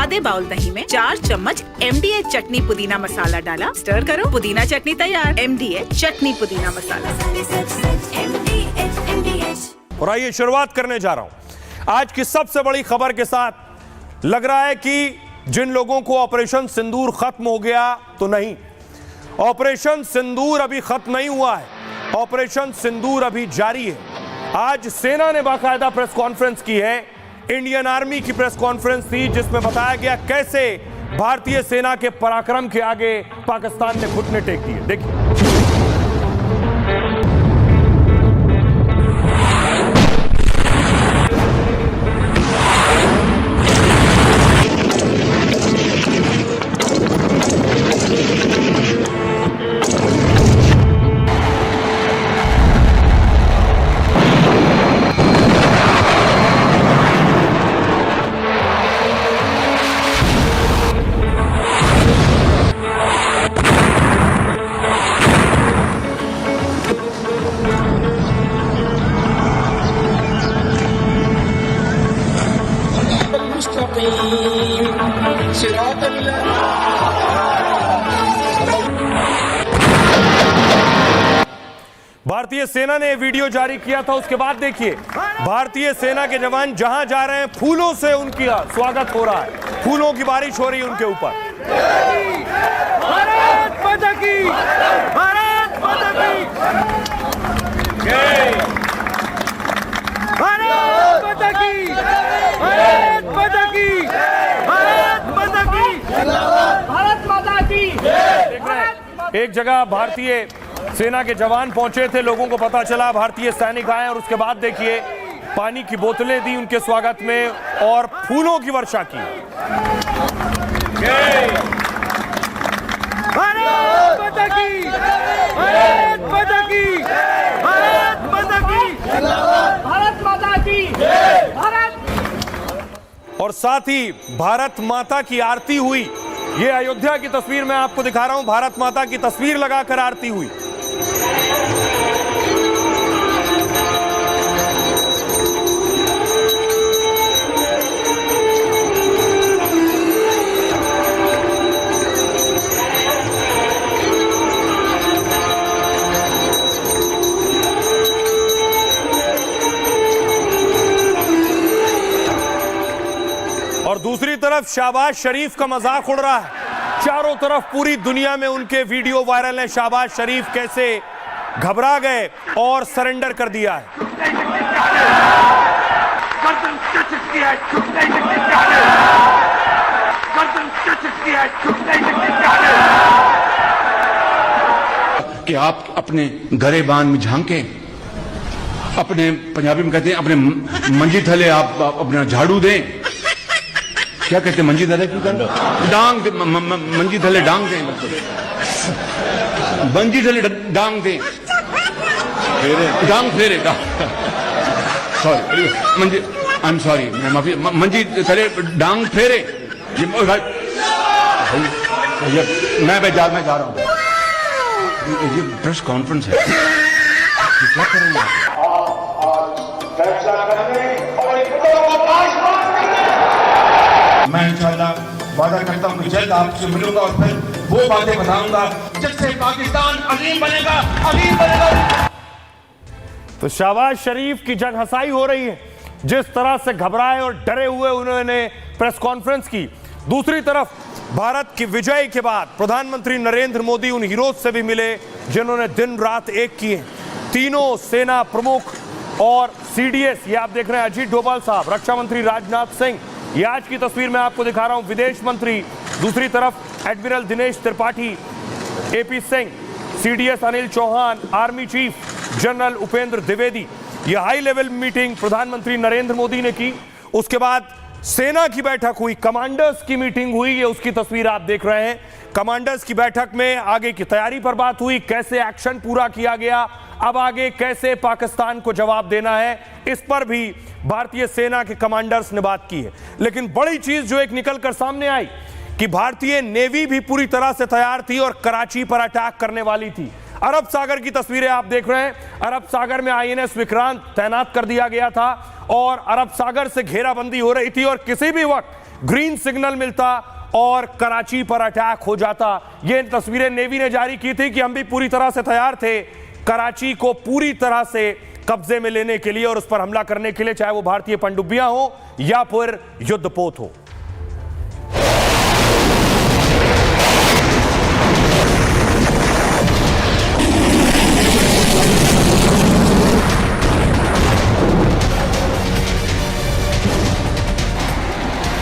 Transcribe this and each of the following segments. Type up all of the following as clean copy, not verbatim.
आधे बाउल दही में 4 चम्मच MDH चटनी पुदीना मसाला डाला, स्टर करो, पुदीना चटनी तैयार। MDH चटनी पुदीना मसाला। और आइए शुरुआत करने जा रहा हूं आज की सबसे बड़ी खबर के साथ। लग रहा है कि जिन लोगों को ऑपरेशन सिंदूर खत्म हो गया, तो नहीं, ऑपरेशन सिंदूर अभी खत्म नहीं हुआ है, ऑपरेशन सिंदूर अभी जारी है। आज सेना ने बाकायदा प्रेस कॉन्फ्रेंस की है, इंडियन आर्मी की प्रेस कॉन्फ्रेंस थी जिसमें बताया गया कैसे भारतीय सेना के पराक्रम के आगे पाकिस्तान ने घुटने टेक दिए। देखिए, भारतीय सेना ने वीडियो जारी किया था। उसके बाद देखिए, भारतीय सेना के जवान जहां जा रहे हैं, फूलों से उनका स्वागत हो रहा है, फूलों की बारिश हो रही है उनके ऊपर। भारत माता की, भारत माता की, भारत माता की, भारत माता की, भारत माता की, भारत माता की। एक जगह भारतीय सेना के जवान पहुंचे थे, लोगों को पता चला भारतीय सैनिक आए और उसके बाद देखिए पानी की बोतलें दी उनके स्वागत में और फूलों की वर्षा की। भारत माता की, भारत माता की, भारत माता की, भारत माता की, भारत। और साथ ही भारत माता की आरती हुई। ये अयोध्या की तस्वीर मैं आपको दिखा रहा हूं, भारत माता की तस्वीर लगाकर आरती हुई। और दूसरी तरफ शहबाज शरीफ का मजाक उड़ रहा है। चारों तरफ पूरी दुनिया में उनके वीडियो वायरल हैं। शहबाज शरीफ कैसे घबरा गए और सरेंडर कर दिया है। कि आप अपने गरेबान में झांके, अपने पंजाबी में कहते हैं अपने मंजी थले आप अपना झाड़ू दें। क्या कहते हैं मंजी थले? डांग दे, मंजी थले डांग दें, मंजी थले डांग दें, डांग फेरे, sorry Manji, I am sorry, माफी, मंजी थले डांग फेरे। मैं जा रहा हूँ, ये प्रेस कॉन्फ्रेंस है, क्या करेंगे मैं इंशाल्लाह वादा करता हूँ कि जल्द आपसे मिलूंगा और फिर वो बातें बताऊंगा जिससे पाकिस्तान अजीम बनेगा, अजीम बनेगा। तो शहबाज शरीफ की जग हंसाई हो रही है, जिस तरह से घबराए और डरे हुए उन्होंने प्रेस कॉन्फ्रेंस की। दूसरी तरफ भारत की विजय के बाद प्रधानमंत्री नरेंद्र मोदी उन हीरोज से भी मिले जिन्होंने दिन रात एक किए। तीनों सेना प्रमुख और CDS, ये आप देख रहे हैं अजीत डोभाल साहब, रक्षा मंत्री राजनाथ सिंह, ये आज की तस्वीर मैं आपको दिखा रहा हूं, विदेश मंत्री, दूसरी तरफ admiral Dinesh Tripathi, AP Singh, CDS Anil Chauhan, army chief general Upendra Dwivedi. यह हाई लेवल मीटिंग प्रधानमंत्री नरेंद्र मोदी ने की। उसके बाद सेना की बैठक हुई, कमांडर्स की मीटिंग हुई, ये उसकी तस्वीर आप देख रहे हैं। कमांडर्स की बैठक में आगे की तैयारी पर बात हुई, कैसे एक्शन पूरा किया गया, अब आगे कैसे पाकिस्तान को जवाब देना है, इस पर भी भारतीय सेना के कमांडर्स ने बात की है। लेकिन बड़ी चीज जो एक निकल कर सामने आई कि भारतीय नेवी भी पूरी तरह से तैयार थी और कराची पर अटैक करने वाली थी। अरब सागर की तस्वीरें आप देख रहे हैं, अरब सागर में INS विक्रांत तैनात कर दिया गया था और अरब सागर से घेराबंदी हो रही थी और किसी भी वक्त ग्रीन सिग्नल मिलता और कराची पर अटैक हो जाता। ये तस्वीरें नेवी ने जारी की थी कि हम भी पूरी तरह से तैयार थे कराची को पूरी तरह से कब्जे में लेने के लिए और उस पर हमला करने के लिए, चाहे वो भारतीय पनडुब्बियां हो या फिर युद्धपोत हो।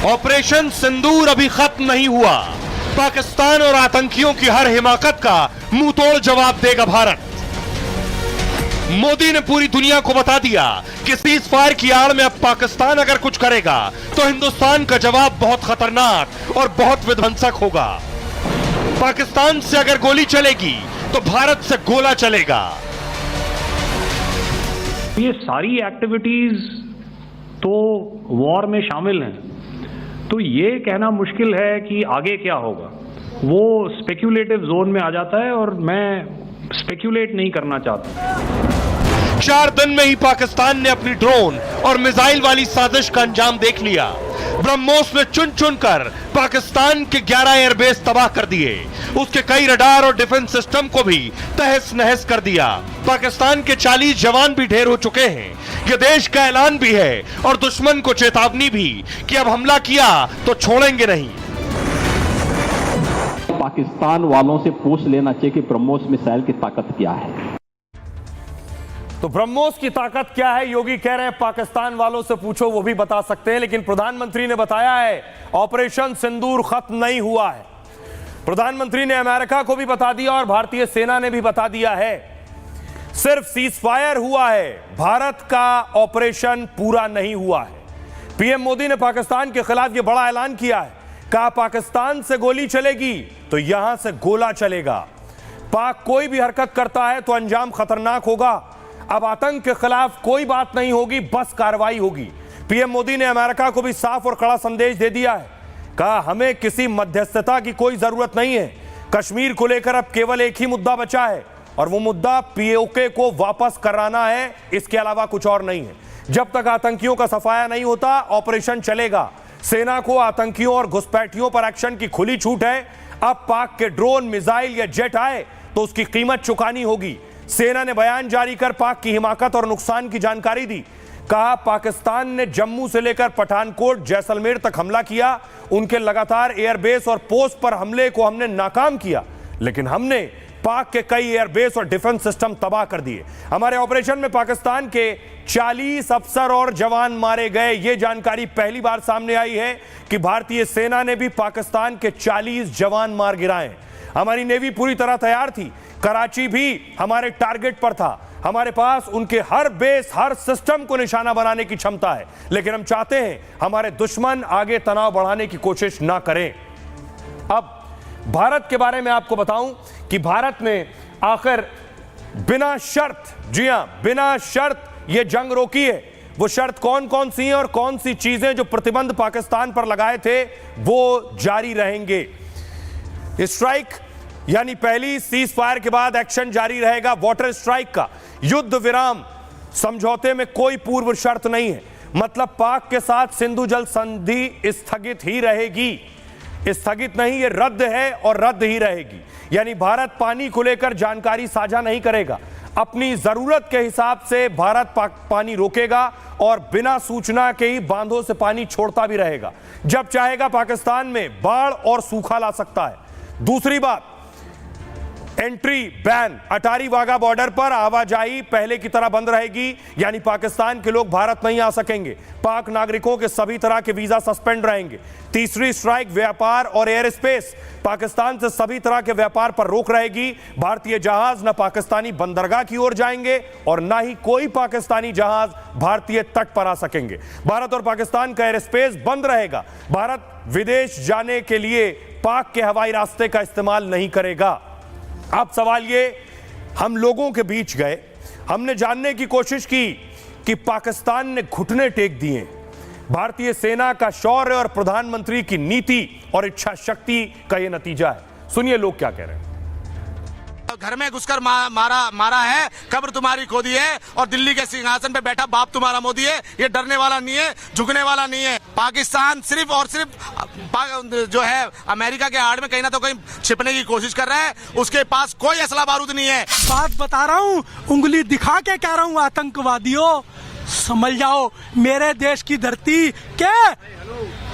ऑपरेशन सिंदूर अभी खत्म नहीं हुआ। पाकिस्तान और आतंकियों की हर हिमाकत का मुंहतोड़ जवाब देगा भारत। मोदी ने पूरी दुनिया को बता दिया कि सीज फायर की आड़ में अब पाकिस्तान अगर कुछ करेगा तो हिंदुस्तान का जवाब बहुत खतरनाक और बहुत विध्वंसक होगा। पाकिस्तान से अगर गोली चलेगी तो भारत से गोला चलेगा। ये सारी एक्टिविटीज तो वॉर में शामिल हैं, तो ये कहना मुश्किल है कि आगे क्या होगा। वो स्पेक्यूलेटिव जोन में आ जाता है और मैं स्पेक्यूलेट नहीं करना चाहता। 4 दिन में ही पाकिस्तान ने अपनी ड्रोन और मिसाइल वाली साजिश का अंजाम देख लिया। ब्रह्मोस में चुन चुन कर पाकिस्तान के 11 एयरबेस तबाह कर दिए। उसके कई रडार और डिफेंस सिस्टम को भी तहस नहस कर दिया। पाकिस्तान के 40 जवान भी ढेर हो चुके हैं। यह देश का ऐलान भी है और दुश्मन को चेतावनी भी कि अब हमला किया तो छोड़ेंगे नहीं। पाकिस्तान वालों से पूछ लेना चाहिए कि ब्रह्मोस मिसाइल की ताकत क्या है। तो ब्रह्मोस की ताकत क्या है, योगी कह रहे हैं पाकिस्तान वालों से पूछो, वो भी बता सकते हैं। लेकिन प्रधानमंत्री ने बताया है ऑपरेशन सिंदूर खत्म नहीं हुआ है। प्रधानमंत्री ने अमेरिका को भी बता दिया और भारतीय सेना ने भी बता दिया है सिर्फ सीज फायर हुआ है, भारत का ऑपरेशन पूरा नहीं हुआ है। पीएम मोदी ने पाकिस्तान के खिलाफ यह बड़ा ऐलान किया है। कहा पाकिस्तान से गोली चलेगी तो यहां से गोला चलेगा। पाक कोई भी हरकत करता है तो अंजाम खतरनाक होगा। अब आतंक के खिलाफ कोई बात नहीं होगी, बस कार्रवाई होगी। पीएम मोदी ने अमेरिका को भी साफ और कड़ा संदेश दे दिया है। कहा हमें किसी मध्यस्थता की कोई जरूरत नहीं है। कश्मीर को लेकर अब केवल एक ही मुद्दा बचा है और वो मुद्दा पीओके को वापस कराना है, इसके अलावा कुछ और नहीं है। जब तक आतंकियों का सफाया नहीं होता ऑपरेशन चलेगा। सेना को आतंकियों और घुसपैठियों पर एक्शन की खुली छूट है। अब पाक के ड्रोन, मिसाइल या जेट आए तो उसकी कीमत चुकानी होगी। सेना ने बयान जारी कर पाक की हिमाकत और नुकसान की जानकारी दी। कहा पाकिस्तान ने जम्मू से लेकर पठानकोट, जैसलमेर तक हमला किया। उनके लगातार एयरबेस और पोस्ट पर हमले को हमने नाकाम किया, लेकिन हमने पाक के कई एयरबेस और डिफेंस सिस्टम तबाह कर दिए। हमारे ऑपरेशन में पाकिस्तान के 40 अफसर और जवान मारे गए। यह जानकारी पहली बार सामने आई है कि भारतीय सेना ने भी पाकिस्तान के 40 जवान मार गिराए। हमारी नेवी पूरी तरह तैयार थी। कराची भी हमारे टारगेट पर था। हमारे पास उनके हर बेस, हर सिस्टम को निशाना बनाने की क्षमता है, लेकिन हम चाहते हैं हमारे दुश्मन आगे तनाव बढ़ाने की कोशिश ना करें। अब भारत के बारे में आपको बताऊं कि भारत ने आखिर बिना शर्त, जी हां, बिना शर्त यह जंग रोकी है। वो शर्त कौन कौन सी हैं और कौन सी चीजें जो प्रतिबंध पाकिस्तान पर लगाए थे वो जारी रहेंगे। स्ट्राइक यानी पहली सीज फायर के बाद एक्शन जारी रहेगा। वाटर स्ट्राइक का युद्ध विराम समझौते में कोई पूर्व शर्त नहीं है। मतलब पाक के साथ सिंधु जल संधि स्थगित ही रहेगी। स्थगित नहीं, ये रद्द है और रद्द ही रहेगी। यानी भारत पानी को लेकर जानकारी साझा नहीं करेगा। अपनी जरूरत के हिसाब से भारत पानी रोकेगा और बिना सूचना के ही बांधों से पानी छोड़ता भी रहेगा। जब चाहेगा पाकिस्तान में बाढ़ और सूखा ला सकता है। दूसरी बात, entry ban, Attari Wagah border पर आवाजाही पहले की तरह बंद रहेगी। यानी पाकिस्तान के लोग भारत नहीं आ सकेंगे। पाक नागरिकों के सभी तरह के वीजा सस्पेंड रहेंगे। तीसरी स्ट्राइक, व्यापार और एयर स्पेस, पाकिस्तान से सभी तरह के व्यापार पर रोक रहेगी। भारतीय जहाज न पाकिस्तानी बंदरगाह की ओर जाएंगे और ना ही कोई पाकिस्तानी जहाज भारतीय तट पर आ सकेंगे। भारत और पाकिस्तान का एयर स्पेस बंद रहेगा। भारत विदेश जाने के लिए पाक के हवाई रास्ते का इस्तेमाल नहीं करेगा। अब सवाल ये, हम लोगों के बीच गए, हमने जानने की कोशिश की कि पाकिस्तान ने घुटने टेक दिए। भारतीय सेना का शौर्य और प्रधानमंत्री की नीति और इच्छा शक्ति का यह नतीजा है। सुनिए लोग क्या कह रहे हैं। घर में घुसकर मारा है, कब्र तुम्हारी खोदी है और दिल्ली के सिंहासन पे बैठा बाप तुम्हारा मोदी है। ये डरने वाला नहीं है, झुकने वाला नहीं है। पाकिस्तान सिर्फ और सिर्फ जो है अमेरिका के आड़ में कहीं ना तो कहीं छिपने की कोशिश कर रहा है। उसके पास कोई असला बारूद नहीं है। बात बता रहा हूँ, उंगली दिखा के कह रहा हूँ, आतंकवादियों समझ जाओ, मेरे देश की धरती क्या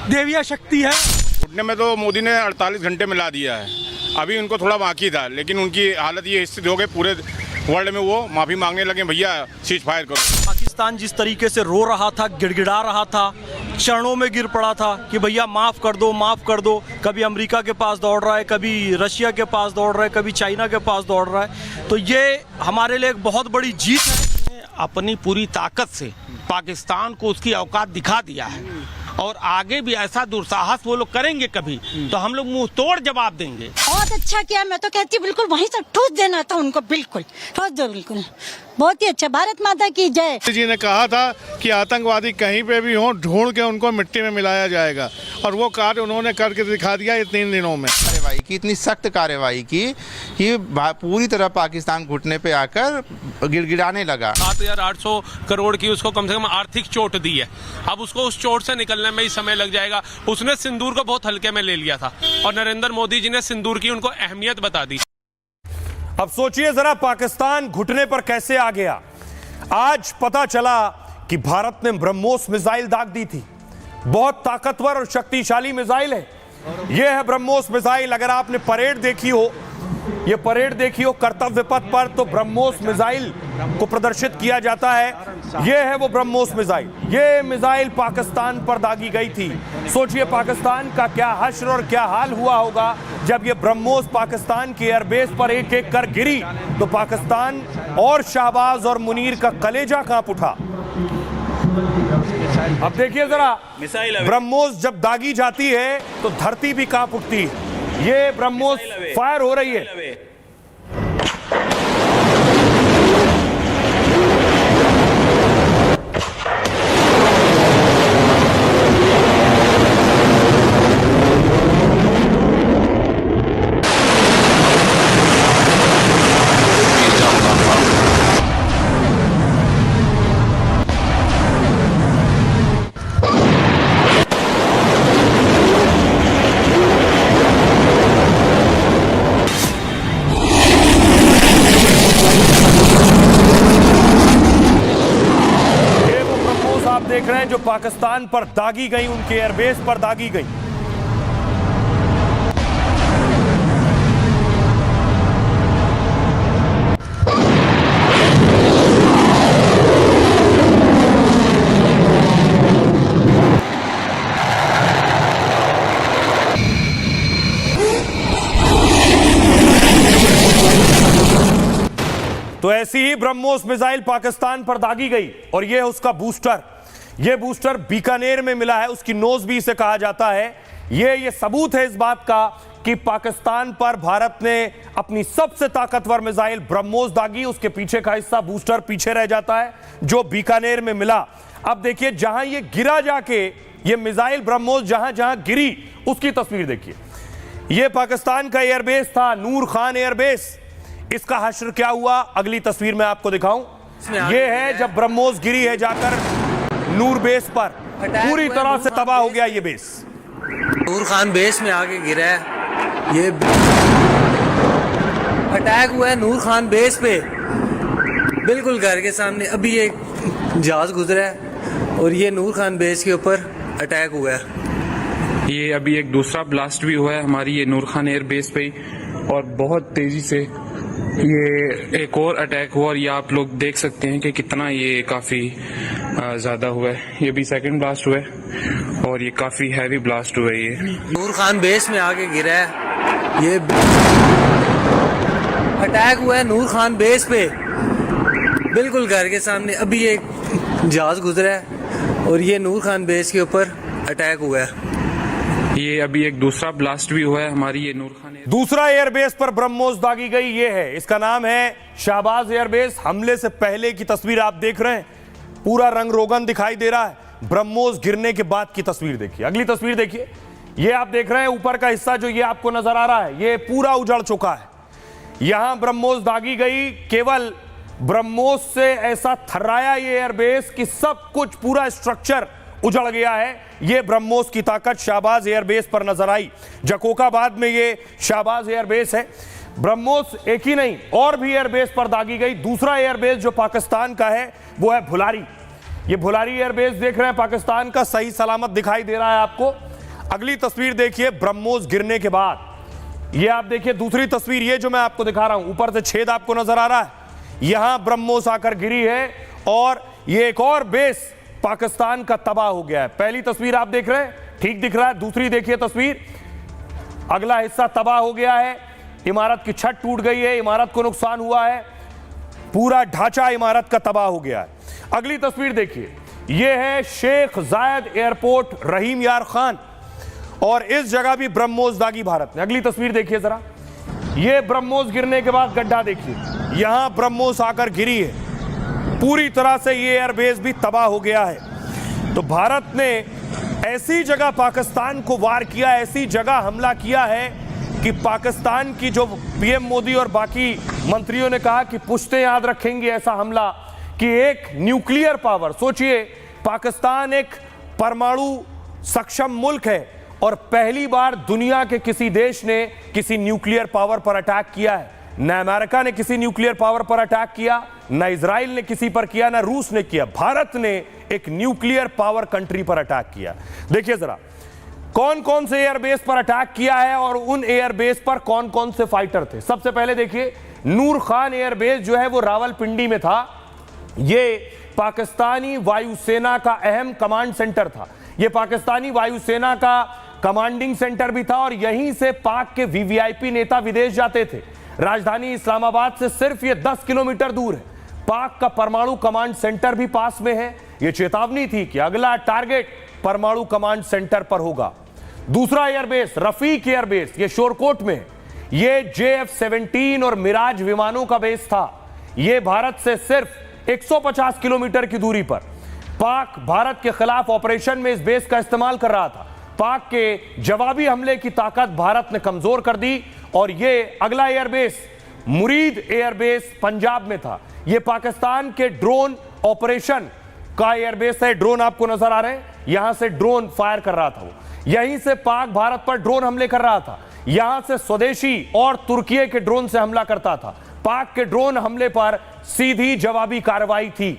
देविया शक्ति है। घुटने में तो मोदी ने 48 घंटे में ला दिया है, अभी उनको थोड़ा बाकी था, लेकिन उनकी हालत ये स्थिति हो गई, पूरे वर्ल्ड में वो माफी मांगने लगे, भैया सीज फायर करो। पाकिस्तान जिस तरीके से रो रहा था, गिड़गिड़ा रहा था, चरणों में गिर पड़ा था कि भैया माफ कर दो, माफ कर दो। कभी अमेरिका के पास दौड़ रहा है, कभी रशिया के पास दौड़ रहा है, कभी चाइना के पास दौड़ रहा है। तो ये हमारे लिए एक बहुत बड़ी जीत है। अपनी पूरी ताकत से पाकिस्तान को उसकी औकात दिखा दिया है और आगे भी ऐसा दुस्साहस वो लोग करेंगे कभी तो हम लोग मुंह तोड़ जवाब देंगे। बहुत अच्छा किया, मैं तो कहती हूँ बिल्कुल वहीं से ठूस देना था उनको, बिल्कुल ठूस दो, बिल्कुल बहुत ही अच्छा। भारत माता की जय। जी ने कहा था कि आतंकवादी कहीं पे भी हों, ढूंढ के उनको मिट्टी में मिलाया जाएगा, और वो कार्य उन्होंने करके दिखा दिया ये 3 दिनों में। कार्रवाई की, इतनी सख्त कार्रवाई की कि पूरी तरह पाकिस्तान घुटने पे आकर गिड़गिड़ाने लगा। 7,800 करोड़ की उसको कम से कम आर्थिक चोट दी है, अब उसको उस चोट से निकलने में ही समय लग जाएगा। उसने सिंदूर को बहुत हल्के में ले लिया था और नरेंद्र मोदी जी ने सिंदूर की उनको अहमियत बता दी। अब सोचिए जरा, पाकिस्तान घुटने पर कैसे आ गया। आज पता चला कि भारत ने ब्रह्मोस मिसाइल दाग दी थी। बहुत ताकतवर और शक्तिशाली मिसाइल है। यह है ब्रह्मोस मिसाइल। अगर आपने परेड देखी हो, यह परेड देखी हो कर्तव्य पथ पर, तो ब्रह्मोस मिसाइल को प्रदर्शित किया जाता है। यह है वो ब्रह्मोस मिसाइल। यह मिसाइल पाकिस्तान पर दागी गई थी। सोचिए पाकिस्तान का क्या हश्र और क्या हाल हुआ होगा जब यह ब्रह्मोस पाकिस्तान की एयरबेस पर एक एक कर गिरी, तो पाकिस्तान और शाहबाज और मुनीर का कलेजा कांप उठा। अब देखिए जरा, ब्रह्मोस जब दागी जाती है तो धरती भी कांप उठती है। ये ब्रह्मोस फायर हो रही है। देख रहे हैं जो पाकिस्तान पर दागी गई, उनके एयरबेस पर दागी गई। तो ऐसी ही ब्रह्मोस मिसाइल पाकिस्तान पर दागी गई और यह है उसका बूस्टर। यह बूस्टर बीकानेर में मिला है, उसकी नोज भी इसे कहा जाता है। यह सबूत है इस बात का कि पाकिस्तान पर भारत ने अपनी सबसे ताकतवर मिसाइल ब्रह्मोस दागी। उसके पीछे का हिस्सा बूस्टर पीछे रह जाता है जो बीकानेर में मिला। अब देखिए जहां यह गिरा, जाके यह मिसाइल ब्रह्मोस जहां जहां गिरी उसकी तस्वीर देखिए। यह पाकिस्तान का एयरबेस था, नूर खान एयरबेस। इसका हश्र क्या हुआ अगली तस्वीर में आपको दिखाऊं। यह है जब ब्रह्मोस गिरी है जाकर नूर बेस पर, पूरी तरह से तबाह हो गया ये बेस। नूर खान बेस में आके गिरा है। ये अटैक हुआ है नूर खान बेस पे, बिल्कुल घर के सामने। अभी एक जहाज गुजरा है और ये नूर खान बेस के ऊपर अटैक हुआ है। ये अभी एक दूसरा ब्लास्ट भी हुआ है हमारी ये नूर खान एयर बेस पे, और बहुत तेजी से ये एक और अटैक हुआ और ये आप लोग देख सकते हैं कि कितना ये काफी ज्यादा हुआ है। ये भी सेकंड ब्लास्ट हुआ है और ये काफी हैवी ब्लास्ट हुआ है। ये नूर खान बेस में आके गिरा है। ये अटैक हुआ है नूर खान बेस पे, बिल्कुल घर के सामने। अभी एक जहाज गुजरा है और ये नूर खान बेस के ऊपर अटैक हुआ है। ये अभी एक दूसरा ब्लास्ट भी हुआ है हमारी ये नूर खान दूसरा एयरबेस पर ब्रह्मोस दागी गई। ये है, इसका नाम है शाहबाज एयरबेस। हमले से पहले की तस्वीर आप देख रहे हैं, पूरा रंग रोगन दिखाई दे रहा है। ब्रह्मोस गिरने के बाद की तस्वीर देखिए। अगली तस्वीर देखिए। ये आप देख रहे हैं ऊपर का हिस्सा जो ये आपको नजर आ रहा है, ये पूरा उजड़ चुका है। यहां ब्रह्मोस दागी गई। केवल ब्रह्मोस से ऐसा थर्राया ये एयरबेस कि सब कुछ पूरा स्ट्रक्चर उजड़ गया है। ये ब्रह्मोस की ताकत शाहबाज एयरबेस पर नजर आई। जकोकाबाद में ये शाहबाज एयरबेस है। ब्रह्मोस एक ही नहीं, और भी एयरबेस पर दागी गई। दूसरा एयरबेस जो पाकिस्तान का है वो है भुलारी। ये भुलारी एयरबेस देख रहे हैं, पाकिस्तान का सही सलामत दिखाई दे रहा है आपको। अगली तस्वीर देखिए ब्रह्मोस गिरने के बाद। ये आप देखिए दूसरी तस्वीर, ये जो मैं आपको दिखा रहा हूं, ऊपर से छेद आपको नजर आ रहा है। यहां ब्रह्मोस आकर गिरी है और ये एक और बेस पाकिस्तान का तबाह हो गया है। पहली तस्वीर आप देख रहे हैं, ठीक दिख रहा है। दूसरी देखिए तस्वीर, अगला हिस्सा तबाह हो गया है। इमारत की छत टूट गई है, इमारत को नुकसान हुआ है, पूरा ढांचा इमारत का तबाह हो गया है। अगली तस्वीर देखिए, यह है शेख जायद एयरपोर्ट रहीम यार खान, और इस जगह भी ब्रह्मोस दागी भारत ने। अगली तस्वीर देखिए जरा, यह ब्रह्मोस गिरने के बाद गड्ढा देखिए, यहां ब्रह्मोस आकर गिरी है। पूरी तरह से ये एयरबेस भी तबाह हो गया है। तो भारत ने ऐसी जगह पाकिस्तान को वार किया, ऐसी जगह हमला किया है कि पाकिस्तान की जो पीएम मोदी और बाकी मंत्रियों ने कहा कि पुश्ते याद रखेंगे ऐसा हमला, कि एक न्यूक्लियर पावर, सोचिए पाकिस्तान एक परमाणु सक्षम मुल्क है और पहली बार दुनिया के किसी देश ने किसी न्यूक्लियर पावर पर अटैक किया है। न अमेरिका ने किसी न्यूक्लियर पावर पर अटैक किया, न इजराइल ने किसी पर किया, न रूस ने किया। भारत ने एक न्यूक्लियर पावर कंट्री पर अटैक किया। देखिए जरा कौन कौन से एयरबेस पर अटैक किया है और उन एयरबेस पर कौन कौन से फाइटर थे। सबसे पहले देखिए नूर खान एयरबेस जो है वो रावलपिंडी में था। ये पाकिस्तानी वायुसेना का अहम कमांड सेंटर था। ये पाकिस्तानी वायुसेना का कमांडिंग सेंटर भी था और यहीं से पाक के वीवीआईपी नेता विदेश जाते थे। राजधानी इस्लामाबाद से सिर्फ ये 10 किलोमीटर दूर है। पाक का परमाणु कमांड सेंटर भी पास में है। ये चेतावनी थी कि अगला टारगेट परमाणु कमांड सेंटर पर होगा। दूसरा एयरबेस रफीक एयरबेस, ये शोरकोट में है। ये JF-17 और मिराज विमानों का बेस था। ये भारत से सिर्फ 150 किलोमीटर की दूरी पर। पाक भारत के खिलाफ ऑपरेशन में इस बेस का इस्तेमाल कर रहा था। पाक के जवाबी हमले की ताकत भारत ने कमजोर कर दी। और ये अगला एयरबेस मुरीद एयरबेस पंजाब में था। ये पाकिस्तान के ड्रोन ऑपरेशन का एयरबेस है। ड्रोन आपको नजर आ रहे हैं, यहां से ड्रोन फायर कर रहा था वो। यहीं से पाक भारत पर ड्रोन हमले कर रहा था। यहां से स्वदेशी और तुर्की के ड्रोन से हमला करता था। पाक के ड्रोन हमले पर सीधी जवाबी कार्रवाई थी।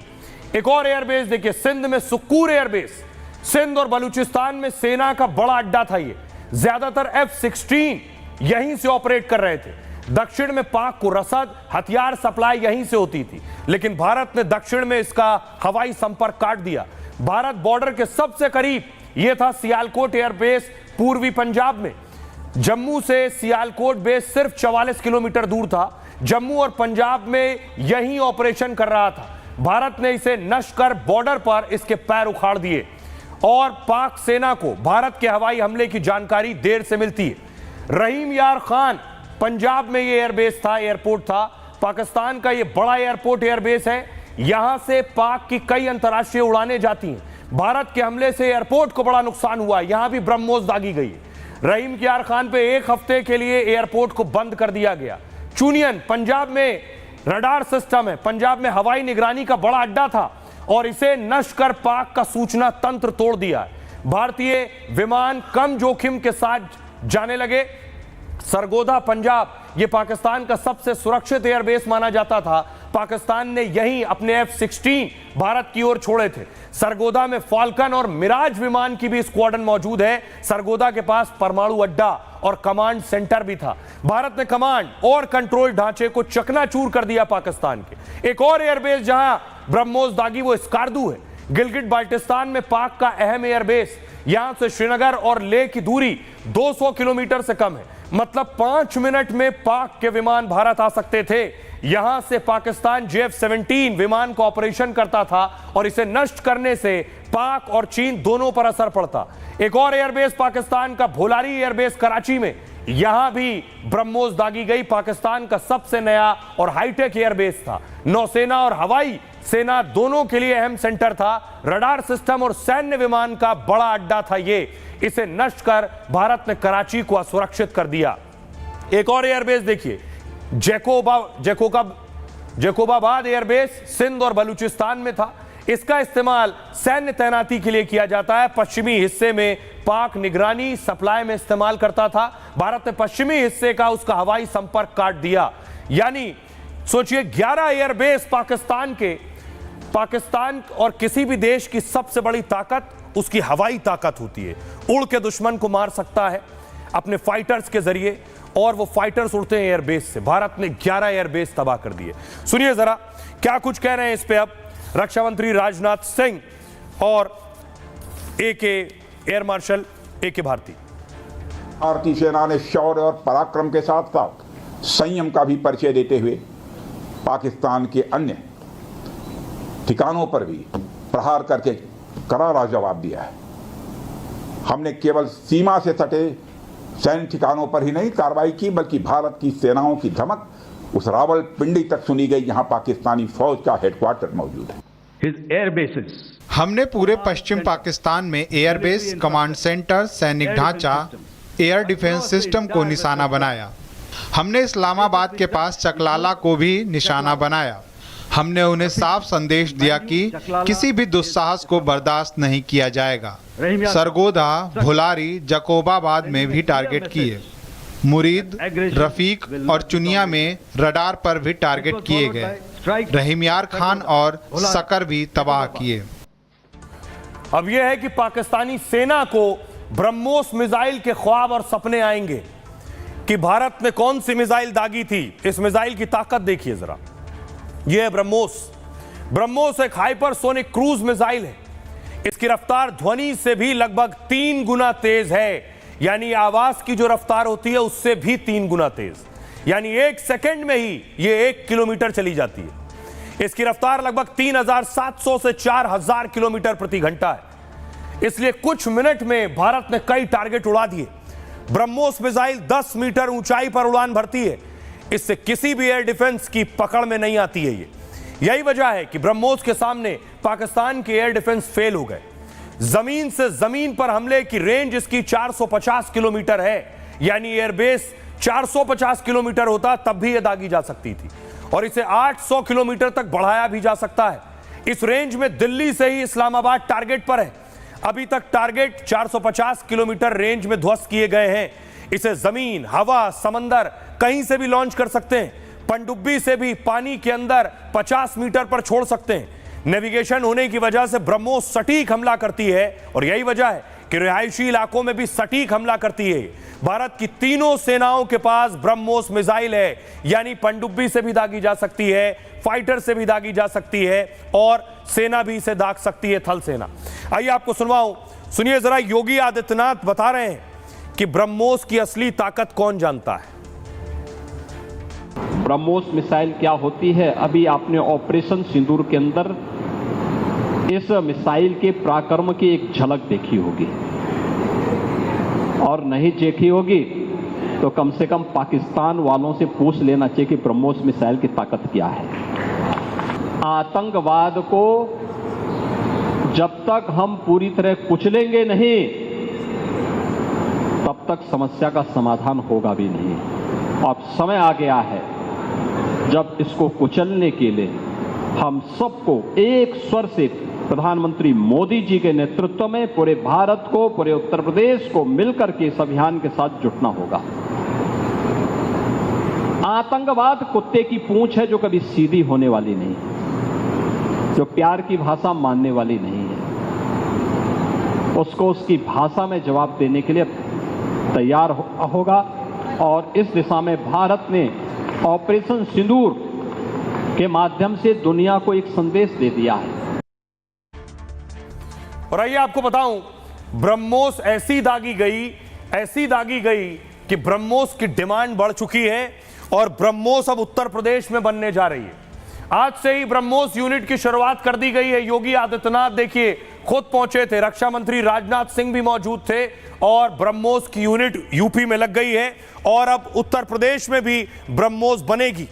एक और एयरबेस देखिए, सिंध में सुक्कूर एयरबेस। सिंध और बलूचिस्तान में सेना का बड़ा अड्डा था। ये ज्यादातर F-16 यहीं से ऑपरेट कर रहे थे। दक्षिण में पाक को रसद हथियार सप्लाई यहीं से होती थी, लेकिन भारत ने दक्षिण में इसका हवाई संपर्क काट दिया। भारत बॉर्डर के सबसे करीब यह था सियालकोट एयरबेस पूर्वी पंजाब में। जम्मू से सियालकोट बेस सिर्फ 44 किलोमीटर दूर था। जम्मू और पंजाब में यही ऑपरेशन कर रहा था। भारत ने इसे नष्ट कर बॉर्डर पर इसके पैर उखाड़ दिए और पाक सेना को भारत के हवाई हमले की जानकारी देर से मिलती है। रहीम यार खान पंजाब में ये एयरबेस था, एयरपोर्ट था। पाकिस्तान का ये बड़ा एयरपोर्ट एयरबेस है। यहां से पाक की कई अंतर्राष्ट्रीय उड़ानें जाती हैं। भारत के हमले से एयरपोर्ट को बड़ा नुकसान हुआ। यहां भी ब्रह्मोस दागी गई। रहीम यार खान पे 1 हफ्ते के लिए एयरपोर्ट को बंद कर दिया गया। चुनियन पंजाब में रडार सिस्टम है, पंजाब में हवाई निगरानी का बड़ा अड्डा था और इसे नष्ट कर पाक का सूचना तंत्र तोड़ दिया। भारतीय विमान कम जोखिम के साथ जाने लगे। सरगोदा पंजाब ये पाकिस्तान का सबसे सुरक्षित एयरबेस माना जाता था। पाकिस्तान ने यहीं अपने F-16 भारत की ओर छोड़े थे। सरगोदा में फाल्कन और मिराज विमान की भी स्क्वाड्रन मौजूद है। सरगोदा के पास परमाणु अड्डा और कमांड सेंटर भी था। भारत ने कमांड और कंट्रोल ढांचे को चकनाचूर कर दिया पाकिस्तान के। एक और एयरबेस जहां ब्रह्मोस दागी वो स्कार्दू है। गिलगिट बाल्टिस्तान में पाक का अहम एयरबेस। यहां से श्रीनगर और लेह की दूरी 200 किलोमीटर से कम है। मतलब 5 मिनट में पाक के विमान भारत आ सकते थे। यहां से पाकिस्तान JF-17 विमान का ऑपरेशन करता था और इसे नष्ट करने से पाक और चीन दोनों पर असर पड़ता। एक और एयरबेस पाकिस्तान का भोलारी एयरबेस कराची में, यहां भी ब्रह्मोस दागी गई। पाकिस्तान का सबसे नया और हाईटेक एयरबेस था। नौसेना और हवाई सेना दोनों के लिए अहम सेंटर था। रडार सिस्टम और सैन्य विमान का बड़ा अड्डा था ये। इसे नष्ट कर भारत ने कराची को असुरक्षित कर दिया। एक और एयरबेस देखिए, जैकोबाबाद एयरबेस सिंध और बलूचिस्तान में था। इसका इस्तेमाल सैन्य तैनाती के लिए किया जाता है। पश्चिमी हिस्से में पाक निगरानी सप्लाई में इस्तेमाल करता था। भारत ने पश्चिमी हिस्से का उसका हवाई संपर्क काट दिया। यानी सोचिए 11 एयरबेस पाकिस्तान और किसी भी देश की सबसे बड़ी ताकत उसकी हवाई ताकत होती है। उड़ के दुश्मन को मार सकता है अपने फाइटर्स के जरिए, और वो फाइटर्स उड़ते हैं एयरबेस से। भारत ने 11 एयरबेस तबाह कर दिए। सुनिए जरा क्या कुछ कह रहे हैं इस पे अब रक्षा मंत्री राजनाथ सिंह और एयर मार्शल ए.के. भारती। भारतीय सेना ने शौर्य और पराक्रम के साथ साथ संयम का भी परिचय देते हुए पाकिस्तान के अन्य ठिकानों पर भी प्रहार करके करारा जवाब दिया है। हमने केवल सीमा से सटे सैन्य ठिकानों पर ही नहीं कार्रवाई की, बल्कि भारत की सेनाओं की धमक उस रावलपिंडी तक सुनी गई जहां पाकिस्तानी फौज का हेडक्वार्टर मौजूद है। हमने पूरे पश्चिम पाकिस्तान में एयरबेस, कमांड सेंटर, सैनिक ढांचा, एयर डिफेंस सिस्टम को निशाना बनाया। हमने इस्लामाबाद के पास चकलाला को भी निशाना बनाया। हमने उन्हें साफ संदेश दिया कि किसी भी दुस्साहस को बर्दाश्त नहीं किया जाएगा। सरगोदा, भुलारी, जकोबाबाद में भी टारगेट किए। मुरीद, रफीक और चुनिया में रडार पर भी टारगेट किए गए। रहीमयार खान और सकर भी तबाह किए। अब यह है कि पाकिस्तानी सेना को ब्रह्मोस मिसाइल के ख्वाब और सपने आएंगे कि भारत ने कौन सी मिसाइल दागी थी। इस मिसाइल की ताकत देखिए जरा। यह है ब्रह्मोस एक हाइपरसोनिक क्रूज मिसाइल है। इसकी रफ्तार ध्वनि से भी लगभग 3 गुना तेज है। यानी आवाज की जो रफ्तार होती है उससे भी 3 गुना तेज। यानी 1 सेकंड में ही यह 1 किलोमीटर चली जाती है। इसकी रफ्तार लगभग 3700 से 4000 किलोमीटर प्रति घंटा है। इसलिए कुछ मिनट में भारत ने कई टारगेट उड़ा दिए। ब्रह्मोस मिसाइल 10 मीटर ऊंचाई पर उड़ान भरती है। इससे किसी भी एयर डिफेंस की पकड़ में नहीं आती है। यही वजह है कि ब्रह्मोस के सामने पाकिस्तान के एयर डिफेंस फेल हो गए। जमीन से जमीन पर हमले की रेंज इसकी 450 किलोमीटर है। यानी एयरबेस 450 किलोमीटर होता तब भी यह दागी जा सकती थी, और इसे 800 किलोमीटर तक बढ़ाया भी जा सकता है। इस रेंज में दिल्ली से ही इस्लामाबाद टारगेट पर है। अभी तक टारगेट 450 किलोमीटर रेंज में ध्वस्त किए गए हैं। इसे जमीन, हवा, समंदर कहीं से भी लॉन्च कर सकते हैं। पनडुब्बी से भी पानी के अंदर 50 मीटर पर छोड़ सकते हैं। नेविगेशन होने की वजह से ब्रह्मोस सटीक हमला करती है, और यही वजह है कि रिहायशी इलाकों में भी सटीक हमला करती है। भारत की तीनों सेनाओं के पास ब्रह्मोस मिसाइल है। यानी पनडुब्बी से भी दागी जा सकती है, फाइटर से भी दागी जा सकती है, और सेना भी इसे दाग सकती है, थल सेना। आइए आपको सुनवाऊं, सुनिए जरा। योगी आदित्यनाथ बता रहे हैं कि ब्रह्मोस की असली ताकत कौन जानता है। ब्रह्मोस मिसाइल क्या होती है, अभी आपने ऑपरेशन सिंदूर के अंदर इस मिसाइल के पराक्रम की एक झलक देखी होगी, और नहीं देखी होगी तो कम से कम पाकिस्तान वालों से पूछ लेना चाहिए कि ब्रह्मोस मिसाइल की ताकत क्या है। आतंकवाद को जब तक हम पूरी तरह कुचलेंगे नहीं, तब तक समस्या का समाधान होगा भी नहीं। अब समय आ गया है जब इसको कुचलने के लिए हम सबको एक स्वर से प्रधानमंत्री मोदी जी के नेतृत्व में पूरे भारत को, पूरे उत्तर प्रदेश को मिलकर के इस अभियान के साथ जुटना होगा। आतंकवाद कुत्ते की पूंछ है जो कभी सीधी होने वाली नहीं, जो प्यार की भाषा मानने वाली नहीं है। उसको उसकी भाषा में जवाब देने के लिए तैयार होगा, और इस दिशा में भारत ने ऑपरेशन सिंदूर के माध्यम से दुनिया को एक संदेश दे दिया है। और आइए आपको बताऊं, ब्रह्मोस ऐसी दागी गई कि ब्रह्मोस की डिमांड बढ़ चुकी है, और ब्रह्मोस अब उत्तर प्रदेश में बनने जा रही है। आज से ही ब्रह्मोस यूनिट की शुरुआत कर दी गई है। योगी आदित्यनाथ देखिए खुद पहुंचे थे, रक्षा मंत्री राजनाथ सिंह भी मौजूद थे, और ब्रह्मोस की यूनिट यूपी में लग गई है, और अब उत्तर प्रदेश में भी ब्रह्मोस बनेगी।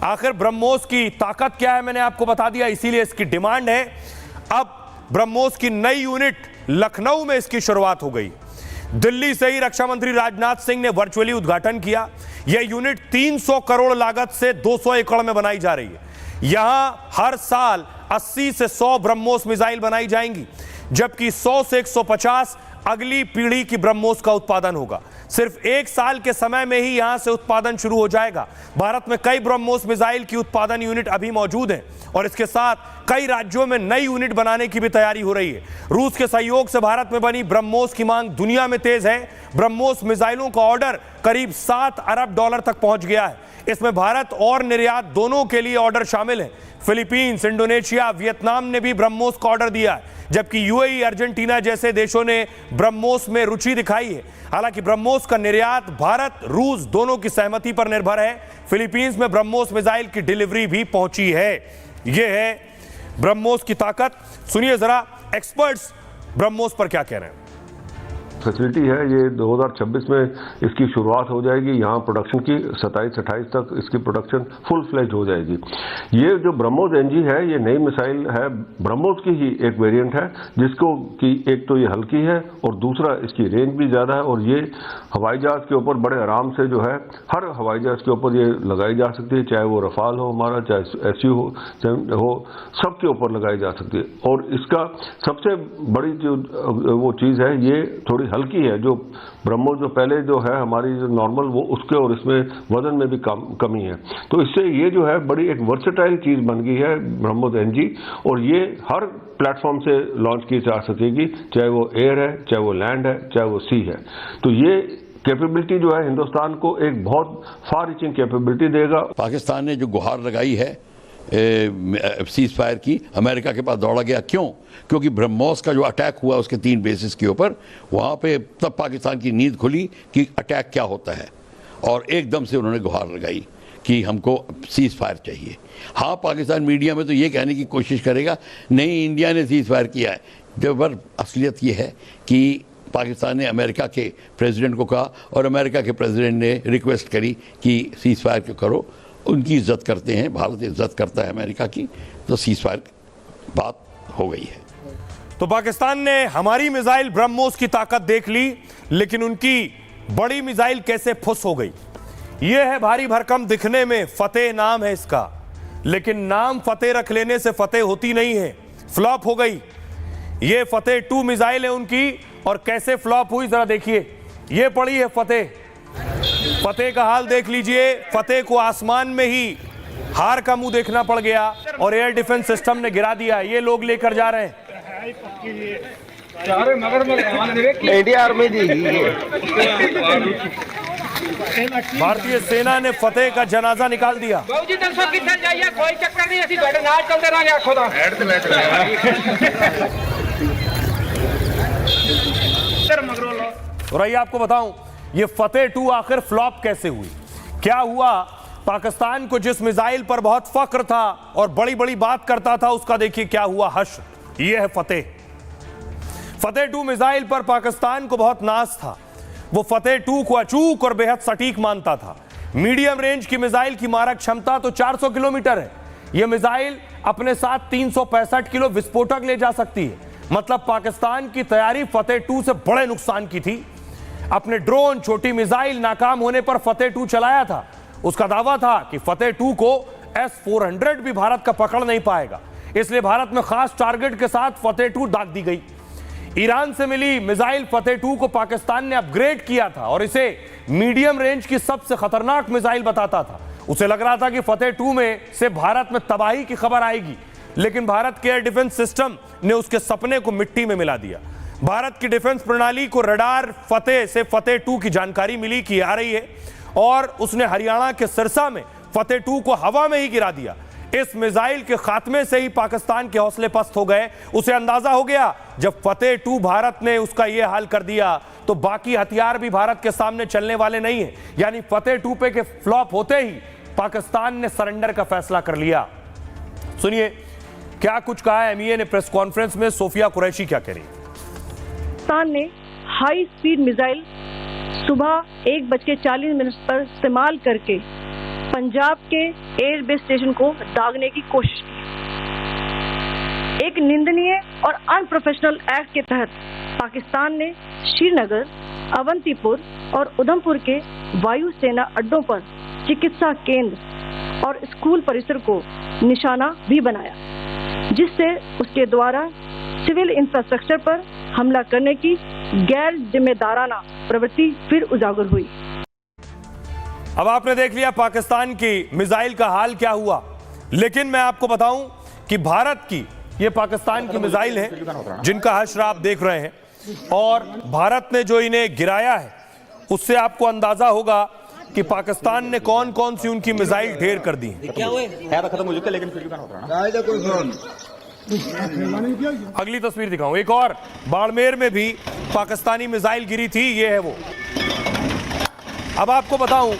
आखिर ब्रह्मोस की ताकत क्या है मैंने आपको बता दिया, इसीलिए इसकी डिमांड है। अब ब्रह्मोस की नई यूनिट लखनऊ में इसकी शुरुआत हो गई। दिल्ली से ही रक्षा मंत्री राजनाथ सिंह ने वर्चुअली उद्घाटन किया। यह यूनिट 300 करोड़ लागत से 200 एकड़ में बनाई जा रही है। यहां हर साल 80 से 100 ब्रह्मोस मिसाइल बनाई जाएंगी, जबकि 100 से 150 अगली पीढ़ी की ब्रह्मोस का उत्पादन होगा। सिर्फ 1 साल के समय में ही यहां से उत्पादन शुरू हो जाएगा। भारत में कई ब्रह्मोस मिसाइल की उत्पादन यूनिट अभी मौजूद हैं और इसके साथ कई राज्यों में नई यूनिट बनाने की भी तैयारी हो रही है। रूस के सहयोग से भारत में बनी ब्रह्मोस की मांग दुनिया में तेज है। ब्रह्मोस मिसाइलों का ऑर्डर करीब $7 अरब तक पहुंच गया है। इसमें भारत और निर्यात दोनों के लिए ऑर्डर शामिल है। फिलीपींस, इंडोनेशिया, वियतनाम ने भी ब्रह्मोस का ऑर्डर दिया है, जबकि यूएई, अर्जेंटीना जैसे देशों ने ब्रह्मोस में रुचि दिखाई है। हालांकि ब्रह्मोस का निर्यात भारत, रूस दोनों की सहमति पर निर्भर है। फिलीपींस में ब्रह्मोस मिसाइल की डिलीवरी भी पहुंची है। यह है ब्रह्मोस की ताकत। सुनिए जरा एक्सपर्ट्स ब्रह्मोस पर क्या कह रहे हैं। फैसिलिटी है ये 2026 में इसकी शुरुआत हो जाएगी। यहाँ प्रोडक्शन की 27-28 तक इसकी प्रोडक्शन फुल फ्लेज हो जाएगी। ये जो ब्रह्मोस एनजी है ये नई मिसाइल है, ब्रह्मोस की ही एक वेरिएंट है, जिसको कि एक तो ये हल्की है और दूसरा इसकी रेंज भी ज़्यादा है और ये हवाई जहाज़ के ऊपर बड़े आराम से जो है हर हवाई जहाज़ के ऊपर ये लगाई जा सकती है, चाहे वो रफाल हो हमारा, चाहे SU हो, सबके ऊपर लगाई जा सकती है। और इसका सबसे बड़ी जो वो चीज़ है ये थोड़ी हल्की है। जो ब्रह्मोस जो पहले जो है हमारी जो नॉर्मल वो उसके और इसमें वजन में भी कमी है, तो इससे ये जो है बड़ी एक वर्सेटाइल चीज बन गई है ब्रह्मोस एनजी, और ये हर प्लेटफॉर्म से लॉन्च की जा सकेगी, चाहे वो एयर है, चाहे वो लैंड है, चाहे वो सी है। तो ये कैपेबिलिटी जो है हिंदुस्तान को एक बहुत फार रीचिंग कैपेबिलिटी देगा। पाकिस्तान ने जो गुहार लगाई है सीज फायर की, अमेरिका के पास दौड़ा गया। क्यों? क्योंकि ब्रह्मोस का जो अटैक हुआ उसके 3 बेसिस के ऊपर, वहाँ पे तब पाकिस्तान की नींद खुली कि अटैक क्या होता है, और एकदम से उन्होंने गुहार लगाई कि हमको सीज फायर चाहिए। हाँ, पाकिस्तान मीडिया में तो ये कहने की कोशिश करेगा नहीं इंडिया ने सीज फायर किया है, जब असलियत ये है कि पाकिस्तान ने अमेरिका के प्रेसिडेंट को कहा और अमेरिका के प्रेसिडेंट ने रिक्वेस्ट करी कि सीज फायर करो। उनकी इज्जत करते हैं, भारत इज्जत करता है अमेरिका की, तो सीज फायर बात हो गई है। तो पाकिस्तान ने हमारी मिसाइल ब्रह्मोस की ताकत देख ली, लेकिन उनकी बड़ी मिसाइल कैसे फुस हो गई। यह है भारी भरकम दिखने में, फतेह नाम है इसका, लेकिन नाम फतेह रख लेने से फतेह होती नहीं है, फ्लॉप हो गई। यह फतेह 2 मिसाइल है उनकी, और कैसे फ्लॉप हुई जरा देखिए। यह पड़ी है फतेह, फतेह का हाल देख लीजिए। फतेह को आसमान में ही हार का मुंह देखना पड़ गया और एयर डिफेंस सिस्टम ने गिरा दिया। ये लोग लेकर जा रहे हैं। भारतीय सेना ने फतेह का जनाजा निकाल दिया। और आइए आपको बताऊं ये फतेह 2 आखिर फ्लॉप कैसे हुई, क्या हुआ। पाकिस्तान को जिस मिसाइल पर बहुत फख्र था और बड़ी बड़ी बात करता था, उसका देखिए क्या हुआ हश्र। ये है फतेह। फतेह 2 मिसाइल पर पाकिस्तान को बहुत नाज था। वो फतेह 2 को अचूक और बेहद सटीक मानता था। मीडियम रेंज की मिसाइल की मारक क्षमता तो 400 किलोमीटर है। यह मिसाइल अपने साथ 365 किलो विस्फोटक ले जा सकती है। मतलब पाकिस्तान की तैयारी फतेह 2 से बड़े नुकसान की थी। अपने ड्रोन, छोटी मिसाइल नाकाम होने पर फतेह 2 चलाया था। उसका दावा था कि फतेह 2 को S-400 भी भारत का पकड़ नहीं पाएगा, इसलिए भारत में खास टारगेट के साथ फतेह 2 दाग दी गई। ईरान से मिली मिसाइल फतेह 2 को पाकिस्तान ने अपग्रेड किया था और इसे मीडियम रेंज की सबसे खतरनाक मिसाइल बताता था। उसे लग रहा था कि फतेह 2 में से भारत में तबाही की खबर आएगी, लेकिन भारत के एयर डिफेंस सिस्टम ने उसके सपने को मिट्टी में मिला दिया। भारत की डिफेंस प्रणाली को रडार फतेह से फतेह 2 की जानकारी मिली कि आ रही है, और उसने हरियाणा के सिरसा में फतेह 2 को हवा में ही गिरा दिया। इस मिसाइल के खात्मे से ही पाकिस्तान के हौसले पस्त हो गए। उसे अंदाजा हो गया जब फतेह 2 भारत ने उसका यह हाल कर दिया तो बाकी हथियार भी भारत के सामने चलने वाले नहीं है। यानी फतेह 2 पे के फ्लॉप होते ही पाकिस्तान ने सरेंडर का फैसला कर लिया। सुनिए क्या कुछ कहा है MEA ने प्रेस कॉन्फ्रेंस में। सोफिया कुरैशी क्या कह रही है। पाकिस्तान ने हाई स्पीड मिसाइल सुबह 1:40 पर इस्तेमाल करके पंजाब के एयरबेस स्टेशन को दागने की कोशिश की। एक निंदनीय और अनप्रोफेशनल एक्ट के तहत पाकिस्तान ने श्रीनगर, अवंतीपुर और उधमपुर के वायुसेना अड्डों पर चिकित्सा केंद्र और स्कूल परिसर को निशाना भी बनाया, जिससे उसके द्वारा सिविल इंफ्रास्ट्रक्चर पर हमला करने की गैर जिम्मेदाराना प्रवृत्ति फिर उजागर हुई। अब आपने देख लिया पाकिस्तान की मिसाइल का हाल क्या हुआ, लेकिन मैं आपको बताऊं कि भारत की ये पाकिस्तान की मिसाइल है जिनका हश्र आप देख रहे हैं, और भारत ने जो इन्हें गिराया है उससे आपको अंदाजा होगा कि पाकिस्तान ने कौन कौन सी उनकी मिसाइल ढेर कर दी। अगली तस्वीर दिखाऊं, एक और बाड़मेर में भी पाकिस्तानी मिसाइल गिरी थी, ये है वो। अब आपको बताऊं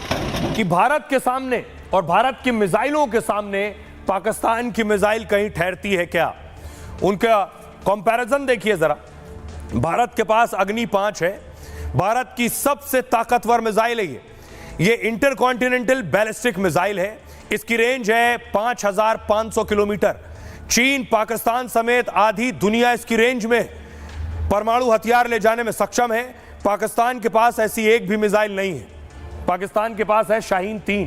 कि भारत के सामने और भारत की मिसाइलों के सामने पाकिस्तान की मिसाइल कहीं ठहरती है क्या, उनका कंपैरिजन देखिए जरा। भारत के पास अग्नि 5 है, भारत की सबसे ताकतवर मिसाइल है ये इंटरकॉन्टिनेंटल बैलिस्टिक मिसाइल है। इसकी रेंज है 5500 किलोमीटर। चीन, पाकिस्तान समेत आधी दुनिया इसकी रेंज में परमाणु हथियार ले जाने में सक्षम है। पाकिस्तान के पास ऐसी एक भी मिसाइल नहीं है। पाकिस्तान के पास है शाहीन 3।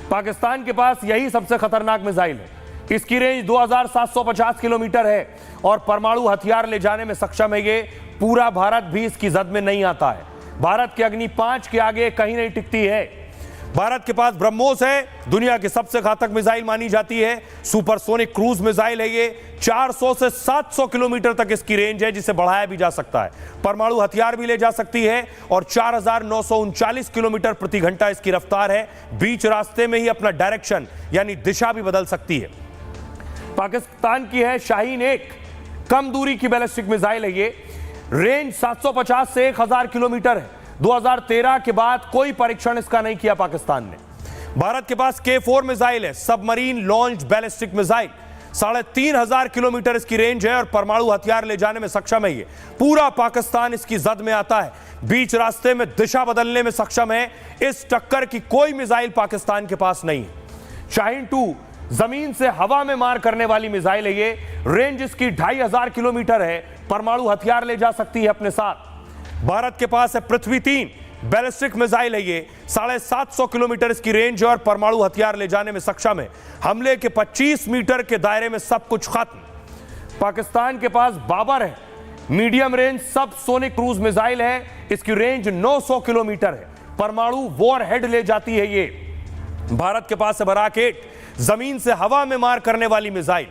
पाकिस्तान के पास यही सबसे खतरनाक मिसाइल है। इसकी रेंज 2750 किलोमीटर है और परमाणु हथियार ले जाने में सक्षम है ये। पूरा भारत भी इसकी जद में नहीं आता है। भारत की अग्नि 5 के आगे कहीं नहीं टिकती है। भारत के पास ब्रह्मोस है, दुनिया की सबसे घातक मिसाइल मानी जाती है। सुपरसोनिक क्रूज मिसाइल है ये। 400 से 700 किलोमीटर तक इसकी रेंज है, जिसे बढ़ाया भी जा सकता है। परमाणु हथियार भी ले जा सकती है और 4939 किलोमीटर प्रति घंटा इसकी रफ्तार है। बीच रास्ते में ही अपना डायरेक्शन यानी दिशा भी बदल सकती है। पाकिस्तान की है शाहीन 1, कम दूरी की बैलिस्टिक मिसाइल है ये। रेंज 750 से 1000 किलोमीटर है। 2013 के बाद कोई परीक्षण इसका नहीं किया पाकिस्तान ने। भारत के पास K4 मिसाइल है, submarine launch ballistic missile. 3500 kilometre इसकी रेंज है और परमाणु हथियार ले जाने में सक्षम है ये। पूरा पाकिस्तान इसकी जद में आता है। बीच रास्ते में दिशा बदलने में सक्षम है। इस टक्कर की कोई मिसाइल पाकिस्तान के पास नहीं है। शाहीन 2 जमीन से हवा में मार करने वाली मिसाइल है ये। रेंज इसकी 2500 किलोमीटर है। परमाणु हथियार ले जा सकती है अपने साथ। भारत के पास है पृथ्वी 3 बैलिस्टिक मिसाइल है ये। 750 किलोमीटर इसकी रेंज है और परमाणु हथियार ले जाने में सक्षम है। हमले के 25 मीटर के दायरे में सब कुछ खत्म। पाकिस्तान के पास बाबर है, मीडियम रेंज सब सोनिक क्रूज मिसाइल है। इसकी रेंज 900 किलोमीटर है। परमाणु वॉर हेड ले जाती है ये। भारत के पास है बराक 8, जमीन से हवा में मार करने वाली मिसाइल।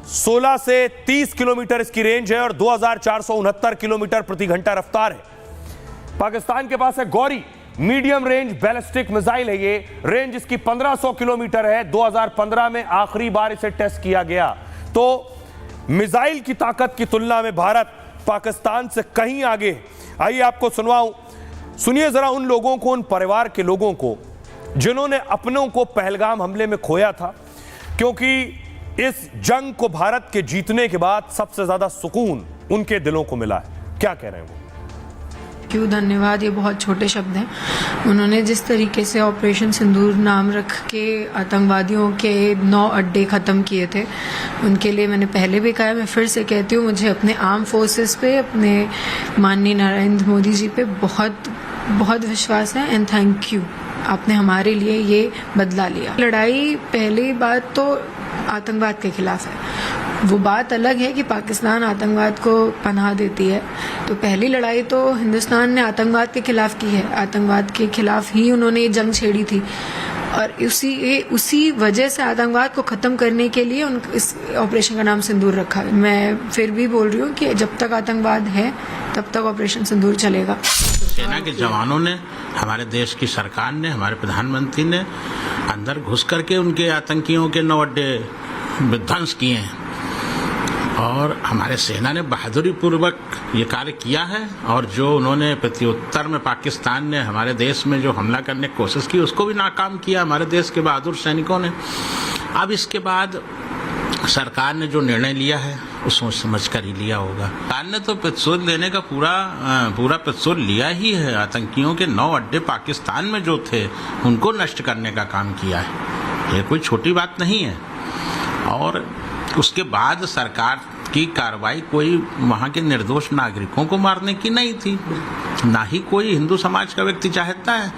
16 से 30 किलोमीटर इसकी रेंज है और 2469 किलोमीटर प्रति घंटा रफ्तार है। पाकिस्तान के पास है Gauri, medium range ballistic missile है ये। रेंज इसकी 1500 किलोमीटर है। 2015 में आखिरी बार इसे टेस्ट किया गया। तो मिसाइल की ताकत की तुलना में भारत पाकिस्तान से कहीं आगे। आइए आपको सुनवाऊं, सुनिए जरा उन लोगों को, उन परिवार के लोगों को जिन्होंने अपनों को पहलगाम हमले में खोया था, क्योंकि इस जंग को भारत के जीतने के बाद सबसे ज्यादा सुकून उनके दिलों को मिला है। क्या कह रहे हैं वो? क्यों धन्यवाद, ये बहुत छोटे शब्द हैं। उन्होंने जिस तरीके से ऑपरेशन सिंदूर नाम रख के आतंकवादियों के 9 अड्डे ख़त्म किए थे, उनके लिए मैंने पहले भी कहा, मैं फिर से कहती हूँ, मुझे अपने आर्म फोर्सेस पे, अपने माननीय नरेंद्र मोदी जी पे बहुत बहुत विश्वास है। एंड थैंक यू, आपने हमारे लिए ये बदला लिया। लड़ाई पहली बात तो आतंकवाद के खिलाफ है। वो बात अलग है कि पाकिस्तान आतंकवाद को पनाह देती है। तो पहली लड़ाई तो हिंदुस्तान ने आतंकवाद के खिलाफ की है। आतंकवाद के खिलाफ ही उन्होंने ये जंग छेड़ी थी और उसी वजह से आतंकवाद को ख़त्म करने के लिए इस ऑपरेशन का नाम सिंदूर रखा है। मैं फिर भी बोल रही हूँ कि जब तक आतंकवाद है तब तक ऑपरेशन सिंदूर चलेगा। सेना के जवानों ने, हमारे देश की सरकार ने, हमारे प्रधानमंत्री ने अंदर घुस करके उनके आतंकियों के 9 अड्डे विध्वंस किए हैं और हमारे सेना ने बहादुरी पूर्वक ये कार्य किया है। और जो उन्होंने प्रत्युत्तर में पाकिस्तान ने हमारे देश में जो हमला करने की कोशिश की, उसको भी नाकाम किया हमारे देश के बहादुर सैनिकों ने। अब इसके बाद सरकार ने जो निर्णय लिया है वो सोच समझ कर ही लिया होगा। सरकार ने तो प्रत्युत्तर देने का पूरा प्रत्युत्तर लिया ही है। आतंकियों के 9 अड्डे पाकिस्तान में जो थे उनको नष्ट करने का काम किया है। ये कोई छोटी बात नहीं है। और उसके बाद सरकार की कार्रवाई कोई वहां के निर्दोष नागरिकों को मारने की नहीं थी, ना ही कोई हिंदू समाज का व्यक्ति चाहता है।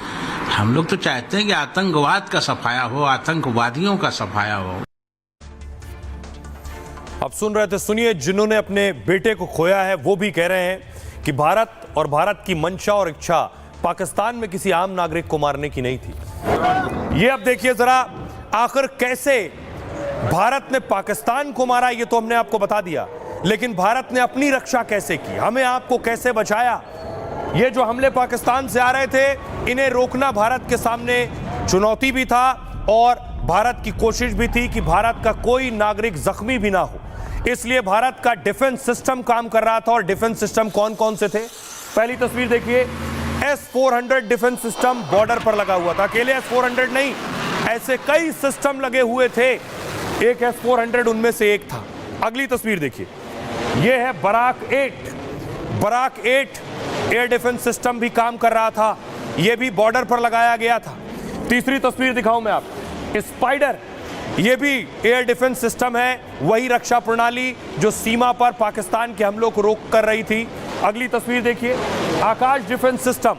हम लोग तो चाहते हैं कि आतंकवाद का सफाया हो, आतंकवादियों का सफाया हो। अब सुन रहे थे, सुनिए, जिन्होंने अपने बेटे को खोया है वो भी कह रहे हैं कि भारत और भारत की मंशा और इच्छा पाकिस्तान में किसी आम नागरिक को मारने की नहीं थी। ये अब देखिए जरा, आखिर कैसे भारत ने पाकिस्तान को मारा ये तो हमने आपको बता दिया, लेकिन भारत ने अपनी रक्षा कैसे की, हमें आपको कैसे बचाया। ये जो हमले पाकिस्तान से आ रहे थे, इन्हें रोकना भारत के सामने चुनौती भी था और भारत की कोशिश भी थी कि भारत का कोई नागरिक जख्मी भी ना हो। इसलिए भारत का डिफेंस सिस्टम काम कर रहा था। और डिफेंस सिस्टम कौन कौन से थे? पहली तस्वीर देखिए, S-400 डिफेंस सिस्टम बॉर्डर पर लगा हुआ था। अकेले S-400 नहीं, ऐसे कई सिस्टम लगे हुए थे, एक S-400 उनमें से एक था। अगली तस्वीर देखिए, यह है Barak 8। Barak 8 air defence system भी काम कर रहा था, यह भी बॉर्डर पर लगाया गया था। तीसरी तस्वीर दिखाऊं मैं आपको, स्पाइडर, यह भी एयर डिफेंस सिस्टम है, वही रक्षा प्रणाली जो सीमा पर पाकिस्तान के हमलों को रोक कर रही थी। अगली तस्वीर देखिए, आकाश डिफेंस सिस्टम,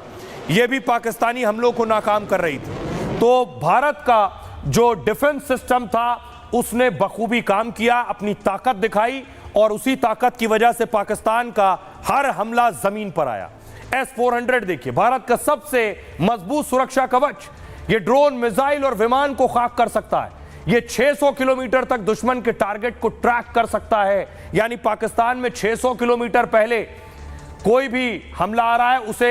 यह भी पाकिस्तानी हमलों को नाकाम कर रही थी। तो भारत का जो डिफेंस सिस्टम था उसने बखूबी काम किया, अपनी ताकत दिखाई और उसी ताकत की वजह से पाकिस्तान का हर हमला जमीन पर आया। S-400 देखिए, भारत का सबसे मजबूत सुरक्षा कवच, ये ड्रोन, मिसाइल और विमान को खाक कर सकता है। ये 600 किलोमीटर तक दुश्मन के टारगेट को ट्रैक कर सकता है, यानी पाकिस्तान में 600 किलोमीटर पहले कोई भी हमला आ रहा है उसे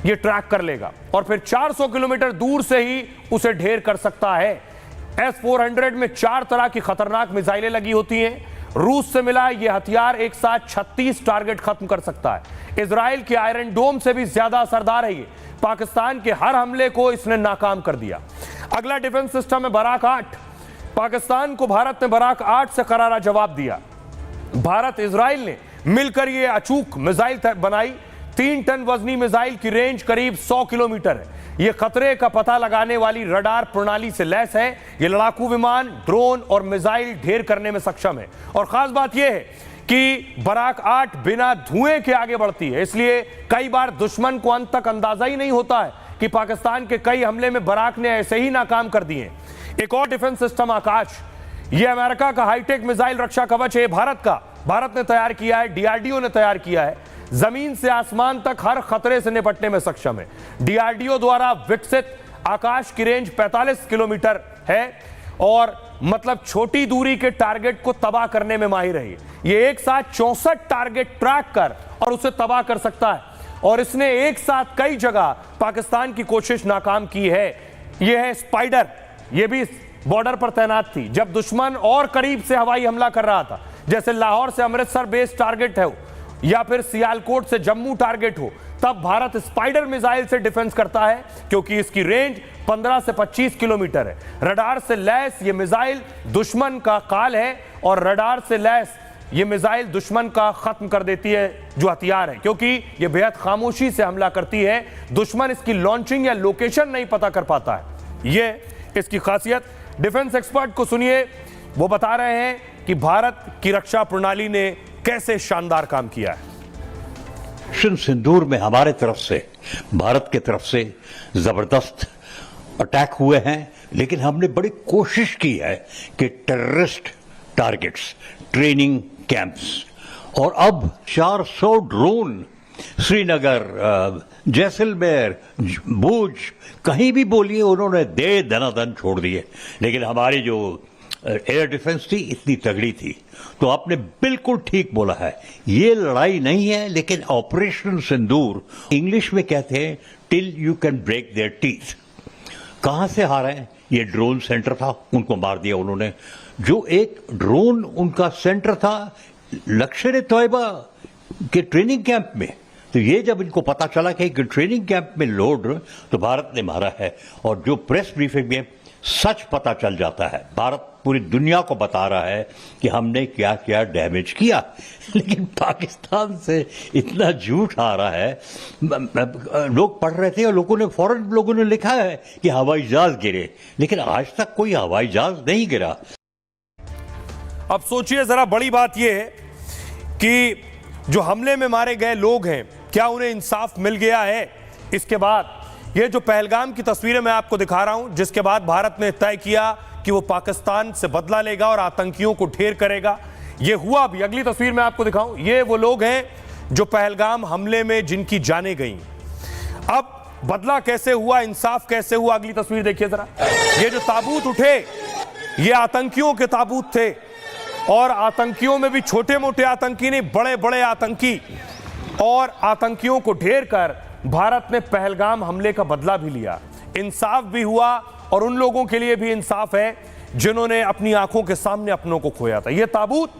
ये ट्रैक कर लेगा और फिर 400 किलोमीटर दूर से ही उसे ढेर कर सकता है। S-400 में 4 तरह की खतरनाक मिसाइलें लगी होती हैं। रूस से मिला यह हथियार एक साथ 36 टारगेट खत्म कर सकता है। इजराइल के आयरन डोम से भी ज्यादा असरदार है ये। पाकिस्तान के हर हमले को इसने नाकाम कर दिया। अगला डिफेंस सिस्टम है बराक 8। पाकिस्तान को भारत ने बराक 8 से करारा जवाब दिया। भारत इजराइल ने मिलकर यह अचूक मिसाइल बनाई। 3 टन वजनी मिसाइल की रेंज करीब 100 किलोमीटर है। यह खतरे का पता लगाने वाली रडार प्रणाली से लैस है। यह लड़ाकू विमान, ड्रोन और मिसाइल ढेर करने में सक्षम है। और खास बात यह है कि बराक 8 बिना धुएं के आगे बढ़ती है, इसलिए कई बार दुश्मन को अंत तक अंदाजा ही नहीं होता है कि पाकिस्तान के कई हमले में बराक ने ऐसे ही नाकाम कर दिए। एक और डिफेंस सिस्टम आकाश, यह अमेरिका का हाईटेक मिसाइल रक्षा कवच है। भारत ने तैयार किया है, DRDO ने तैयार किया है। जमीन से आसमान तक हर खतरे से निपटने में सक्षम है। DRDO द्वारा विकसित आकाश की रेंज 45 किलोमीटर है और मतलब छोटी दूरी के टारगेट को तबाह करने में माहिर है। ये एक साथ 64 टारगेट ट्रैक कर और उसे तबाह कर सकता है और इसने एक साथ कई जगह पाकिस्तान की कोशिश नाकाम की है। यह है स्पाइडर, यह भी बॉर्डर पर तैनात थी जब दुश्मन और करीब से हवाई हमला कर रहा था, जैसे लाहौर से अमृतसर बेस टारगेट है या फिर सियालकोट से जम्मू टारगेट हो, तब भारत स्पाइडर मिसाइल से डिफेंस करता है क्योंकि इसकी रेंज 15 से 25 किलोमीटर है। रडार से लैस ये मिसाइल दुश्मन का काल है और रडार से लैस ये मिसाइल दुश्मन का खत्म कर देती है जो हथियार है, क्योंकि ये बेहद खामोशी से हमला करती है। दुश्मन इसकी लॉन्चिंग या लोकेशन नहीं पता कर पाता है, ये इसकी खासियत। डिफेंस एक्सपर्ट को सुनिए, वो बता रहे हैं कि भारत की रक्षा प्रणाली ने कैसे शानदार काम किया है। सिंदूर में हमारे तरफ से, भारत की तरफ से जबरदस्त अटैक हुए हैं, लेकिन हमने बड़ी कोशिश की है कि टेररिस्ट टारगेट्स, ट्रेनिंग कैंप्स और अब 400 ड्रोन श्रीनगर, जैसलमेर, भूज, कहीं भी बोलिए उन्होंने दे दनादन छोड़ दिए। लेकिन हमारी जो एयर डिफेंस थी इतनी तगड़ी थी। तो आपने बिल्कुल ठीक बोला है, ये लड़ाई नहीं है, लेकिन ऑपरेशन सिंदूर, इंग्लिश में कहते हैं till you can break their teeth. कहां से हारे हैं? ये ड्रोन सेंटर था, उनको मार दिया उन्होंने। जो एक ड्रोन उनका सेंटर था लश्कर तैयबा के ट्रेनिंग कैंप में, तो ये जब इनको पता चला कि ट्रेनिंग कैंप में लोड, तो भारत ने मारा है। और जो प्रेस ब्रीफिंग में सच पता चल जाता है, भारत पूरी दुनिया को बता रहा है कि हमने क्या क्या डैमेज किया। लेकिन पाकिस्तान से इतना झूठ आ रहा है। लोग पढ़ रहे थे और फौरन लोगों ने लिखा है कि हवाई जहाज गिरे, लेकिन आज तक कोई हवाई जहाज नहीं गिरा। अब सोचिए जरा, बड़ी बात यह है कि जो हमले में मारे गए लोग हैं क्या उन्हें इंसाफ मिल गया है। इसके बाद ये जो पहलगाम की तस्वीरें मैं आपको दिखा रहा हूं, जिसके बाद भारत ने तय किया कि वो पाकिस्तान से बदला लेगा और आतंकियों को ढेर करेगा। ये हुआ भी। अगली तस्वीर मैं आपको दिखाऊं, ये वो लोग हैं जो पहलगाम हमले में जिनकी जानें गई। अब बदला कैसे हुआ, इंसाफ कैसे हुआ, अगली तस्वीर देखिए जरा। ये जो ताबूत उठे ये आतंकियों के ताबूत थे, और आतंकियों में भी छोटे मोटे आतंकी नहीं, बड़े बड़े आतंकी। और आतंकियों को ढेर कर भारत ने पहलगाम हमले का बदला भी लिया, इंसाफ भी हुआ। और उन लोगों के लिए भी इंसाफ है जिन्होंने अपनी आंखों के सामने अपनों को खोया था। ये ताबूत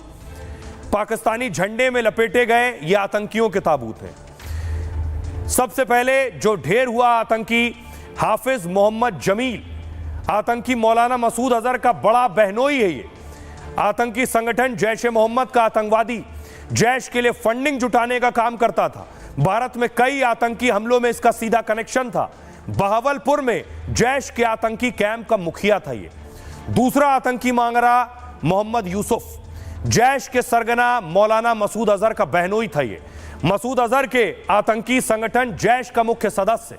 पाकिस्तानी झंडे में लपेटे गए ये आतंकियों के ताबूत हैं। सबसे पहले जो ढेर हुआ आतंकी हाफिज मोहम्मद जमील, आतंकी मौलाना मसूद अजहर का बड़ा बहनोई है। ये आतंकी संगठन जैश ए मोहम्मद का आतंकवादी, जैश के लिए फंडिंग जुटाने का काम करता था। भारत में कई आतंकी हमलों में इसका सीधा कनेक्शन था। बहावलपुर में जैश के आतंकी कैंप का मुखिया था ये। दूसरा आतंकी मांगरा मोहम्मद यूसुफ, जैश के सरगना मौलाना मसूद अजहर का बहनोई था ये। मसूद अजहर के आतंकी संगठन जैश का मुख्य सदस्य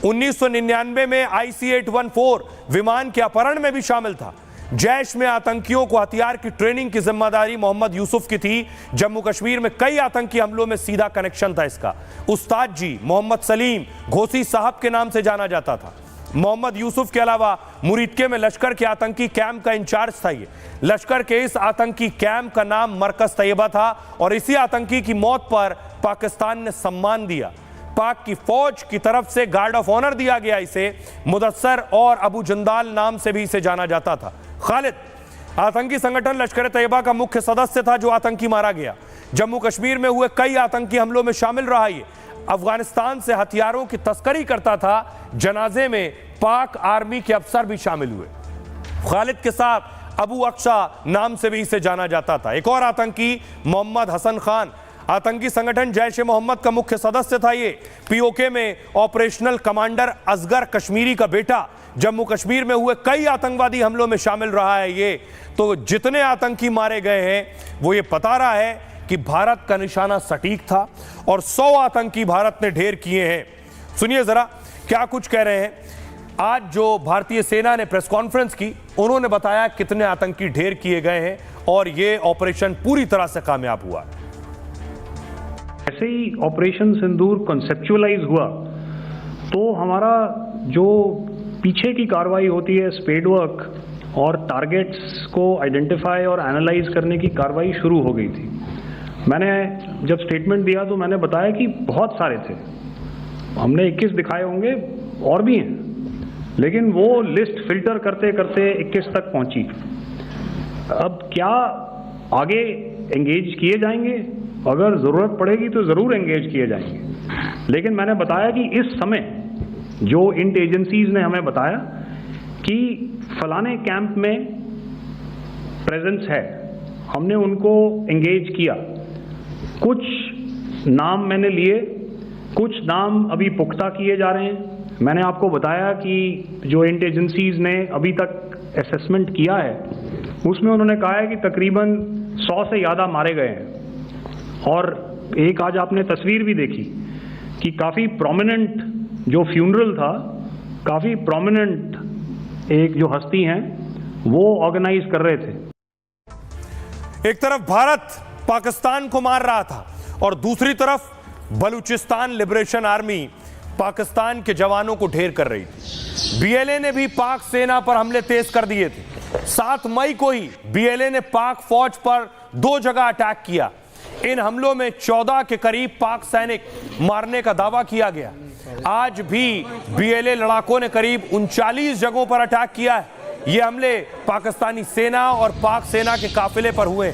1999 में IC-814 विमान के अपहरण में भी शामिल था। जैश में आतंकियों को हथियार की ट्रेनिंग की जिम्मेदारी मोहम्मद यूसुफ की थी। जम्मू कश्मीर में कई आतंकी हमलों में सीधा कनेक्शन था इसका। उस्ताद जी मोहम्मद सलीम घोसी साहब के नाम से जाना जाता था। मोहम्मद यूसुफ के अलावा मुरीदके में लश्कर के आतंकी कैंप का इंचार्ज था ये। लश्कर के इस आतंकी कैंप का नाम मरकज तैयबा था, और इसी आतंकी की मौत पर पाकिस्तान ने सम्मान दिया। पाक की फौज की तरफ से गार्ड ऑफ ऑनर दिया गया इसे। मुदस्सर और अबू जंदाल नाम से भी इसे जाना जाता था। खालिद आतंकी संगठन लश्कर तैयबा का मुख्य सदस्य था जो आतंकी मारा गया। जम्मू कश्मीर में हुए कई आतंकी हमलों में शामिल रहा ये। अफगानिस्तान से हथियारों की तस्करी करता था। जनाजे में पाक आर्मी के अफसर भी शामिल हुए। खालिद के साथ अबू अक्शा नाम से भी इसे जाना जाता था। एक और आतंकी मोहम्मद हसन खान, आतंकी संगठन जैश ए मोहम्मद का मुख्य सदस्य था ये। पीओके में ऑपरेशनल कमांडर असगर कश्मीरी का बेटा। जम्मू कश्मीर में हुए कई आतंकवादी हमलों में शामिल रहा है ये। तो जितने आतंकी मारे गए हैं वो ये बता रहा है कि भारत का निशाना सटीक था, और 100 आतंकी भारत ने ढेर किए हैं। सुनिए जरा क्या कुछ कह रहे हैं। आज जो भारतीय सेना ने प्रेस कॉन्फ्रेंस की, उन्होंने बताया कितने आतंकी ढेर किए गए हैं और ये ऑपरेशन पूरी तरह से कामयाब हुआ। ऐसे ही ऑपरेशन सिंदूर कॉन्सेप्चुअलाइज हुआ तो हमारा जो पीछे की कार्रवाई होती है, स्पेड वर्क और टारगेट्स को आइडेंटिफाई और एनालाइज करने की कार्रवाई शुरू हो गई थी। मैंने जब स्टेटमेंट दिया तो मैंने बताया कि बहुत सारे थे, हमने 21 दिखाए होंगे और भी हैं, लेकिन वो लिस्ट फिल्टर करते करते 21 तक पहुंची। अब क्या आगे एंगेज किए जाएंगे? अगर ज़रूरत पड़ेगी तो ज़रूर एंगेज किए जाएंगे। लेकिन मैंने बताया कि इस समय जो इंट एजेंसीज ने हमें बताया कि फलाने कैंप में प्रेजेंस है, हमने उनको एंगेज किया। कुछ नाम मैंने लिए, कुछ नाम अभी पुख्ता किए जा रहे हैं। मैंने आपको बताया कि जो इंट एजेंसीज ने अभी तक असेसमेंट किया है उसमें उन्होंने कहा है कि तकरीबन 100 से ज़्यादा मारे गए हैं। और एक आज आपने तस्वीर भी देखी कि काफ़ी प्रोमिनेंट जो फ्यूनरल था, काफ़ी प्रोमिनेंट एक जो हस्ती हैं वो ऑर्गेनाइज कर रहे थे। एक तरफ भारत पाकिस्तान को मार रहा था और दूसरी तरफ बलूचिस्तान लिबरेशन आर्मी पाकिस्तान के जवानों को ढेर कर रही थी। बीएलए ने भी पाक सेना पर हमले तेज कर दिए थे। 7 मई को ही बीएलए ने पाक फौज पर 2 जगह अटैक किया। इन हमलों में 14 के करीब पाक सैनिक मारने का दावा किया गया। आज भी बीएलए लड़ाकों ने करीब 39 जगहों पर अटैक किया है। ये हमले पाकिस्तानी सेना और पाक सेना के काफिले पर हुए।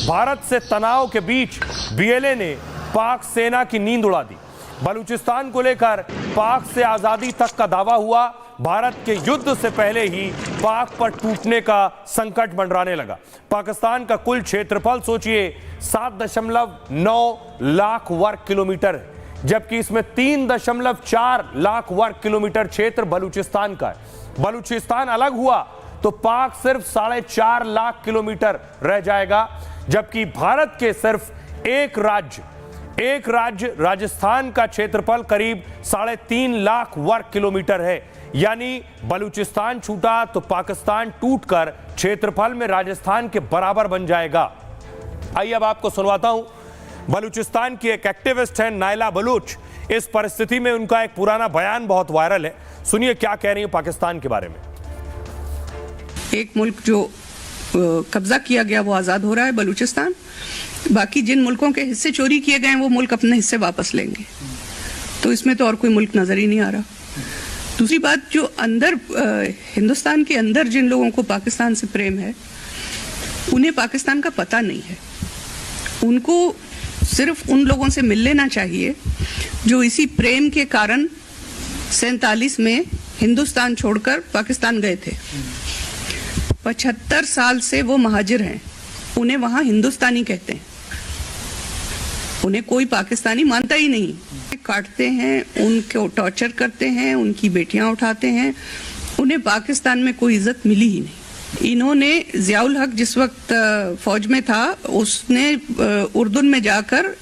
भारत से तनाव के बीच बीएलए ने पाक सेना की नींद उड़ा दी। बलूचिस्तान को लेकर पाक से आजादी तक का दावा हुआ। भारत के युद्ध से पहले ही पाक पर टूटने का संकट मंडराने लगा। पाकिस्तान का कुल क्षेत्रफल सोचिए 7.9 लाख वर्ग किलोमीटर है, जबकि इसमें 3.4 लाख वर्ग किलोमीटर क्षेत्र बलूचिस्तान का है। बलूचिस्तान अलग हुआ तो पाक सिर्फ 4.5 लाख किलोमीटर रह जाएगा, जबकि भारत के सिर्फ एक राज्य राजस्थान का क्षेत्रफल करीब 3.5 लाख वर्ग किलोमीटर है, यानी बलूचिस्तान छूटा तो पाकिस्तान टूटकर क्षेत्रफल में राजस्थान के बराबर बन जाएगा। आइए अब आपको सुनवाता हूं, बलूचिस्तान की एक एक्टिविस्ट है नायला बलूच। इस परिस्थिति में उनका एक पुराना बयान बहुत वायरल है, सुनिए क्या कह रही है पाकिस्तान के बारे में। एक मुल्क जो कब्जा किया गया वो आजाद हो रहा है, बलूचिस्तान। बाकी जिन मुल्कों के हिस्से चोरी किए गए हैं वो मुल्क अपने हिस्से वापस लेंगे, तो इसमें तो और कोई मुल्क नजर ही नहीं आ रहा। दूसरी बात, जो अंदर हिंदुस्तान के अंदर जिन लोगों को पाकिस्तान से प्रेम है उन्हें पाकिस्तान का पता नहीं है। उनको सिर्फ उन लोगों से मिल लेना चाहिए जो इसी प्रेम के कारण 47 में हिंदुस्तान छोड़कर पाकिस्तान गए थे। 75 साल से वो महाजिर हैं, उन्हें वहां हिंदुस्तानी कहते हैं, उन्हें कोई पाकिस्तानी मानता ही नहीं। काटते हैं, उनको टॉर्चर करते हैं, उनकी बेटियां उठाते हैं, उन्हें पाकिस्तान में कोई इज्जत मिली ही नहीं। इन्होंने जियाउल हक जिस वक्त फौज में था उसने उर्दून में जाकर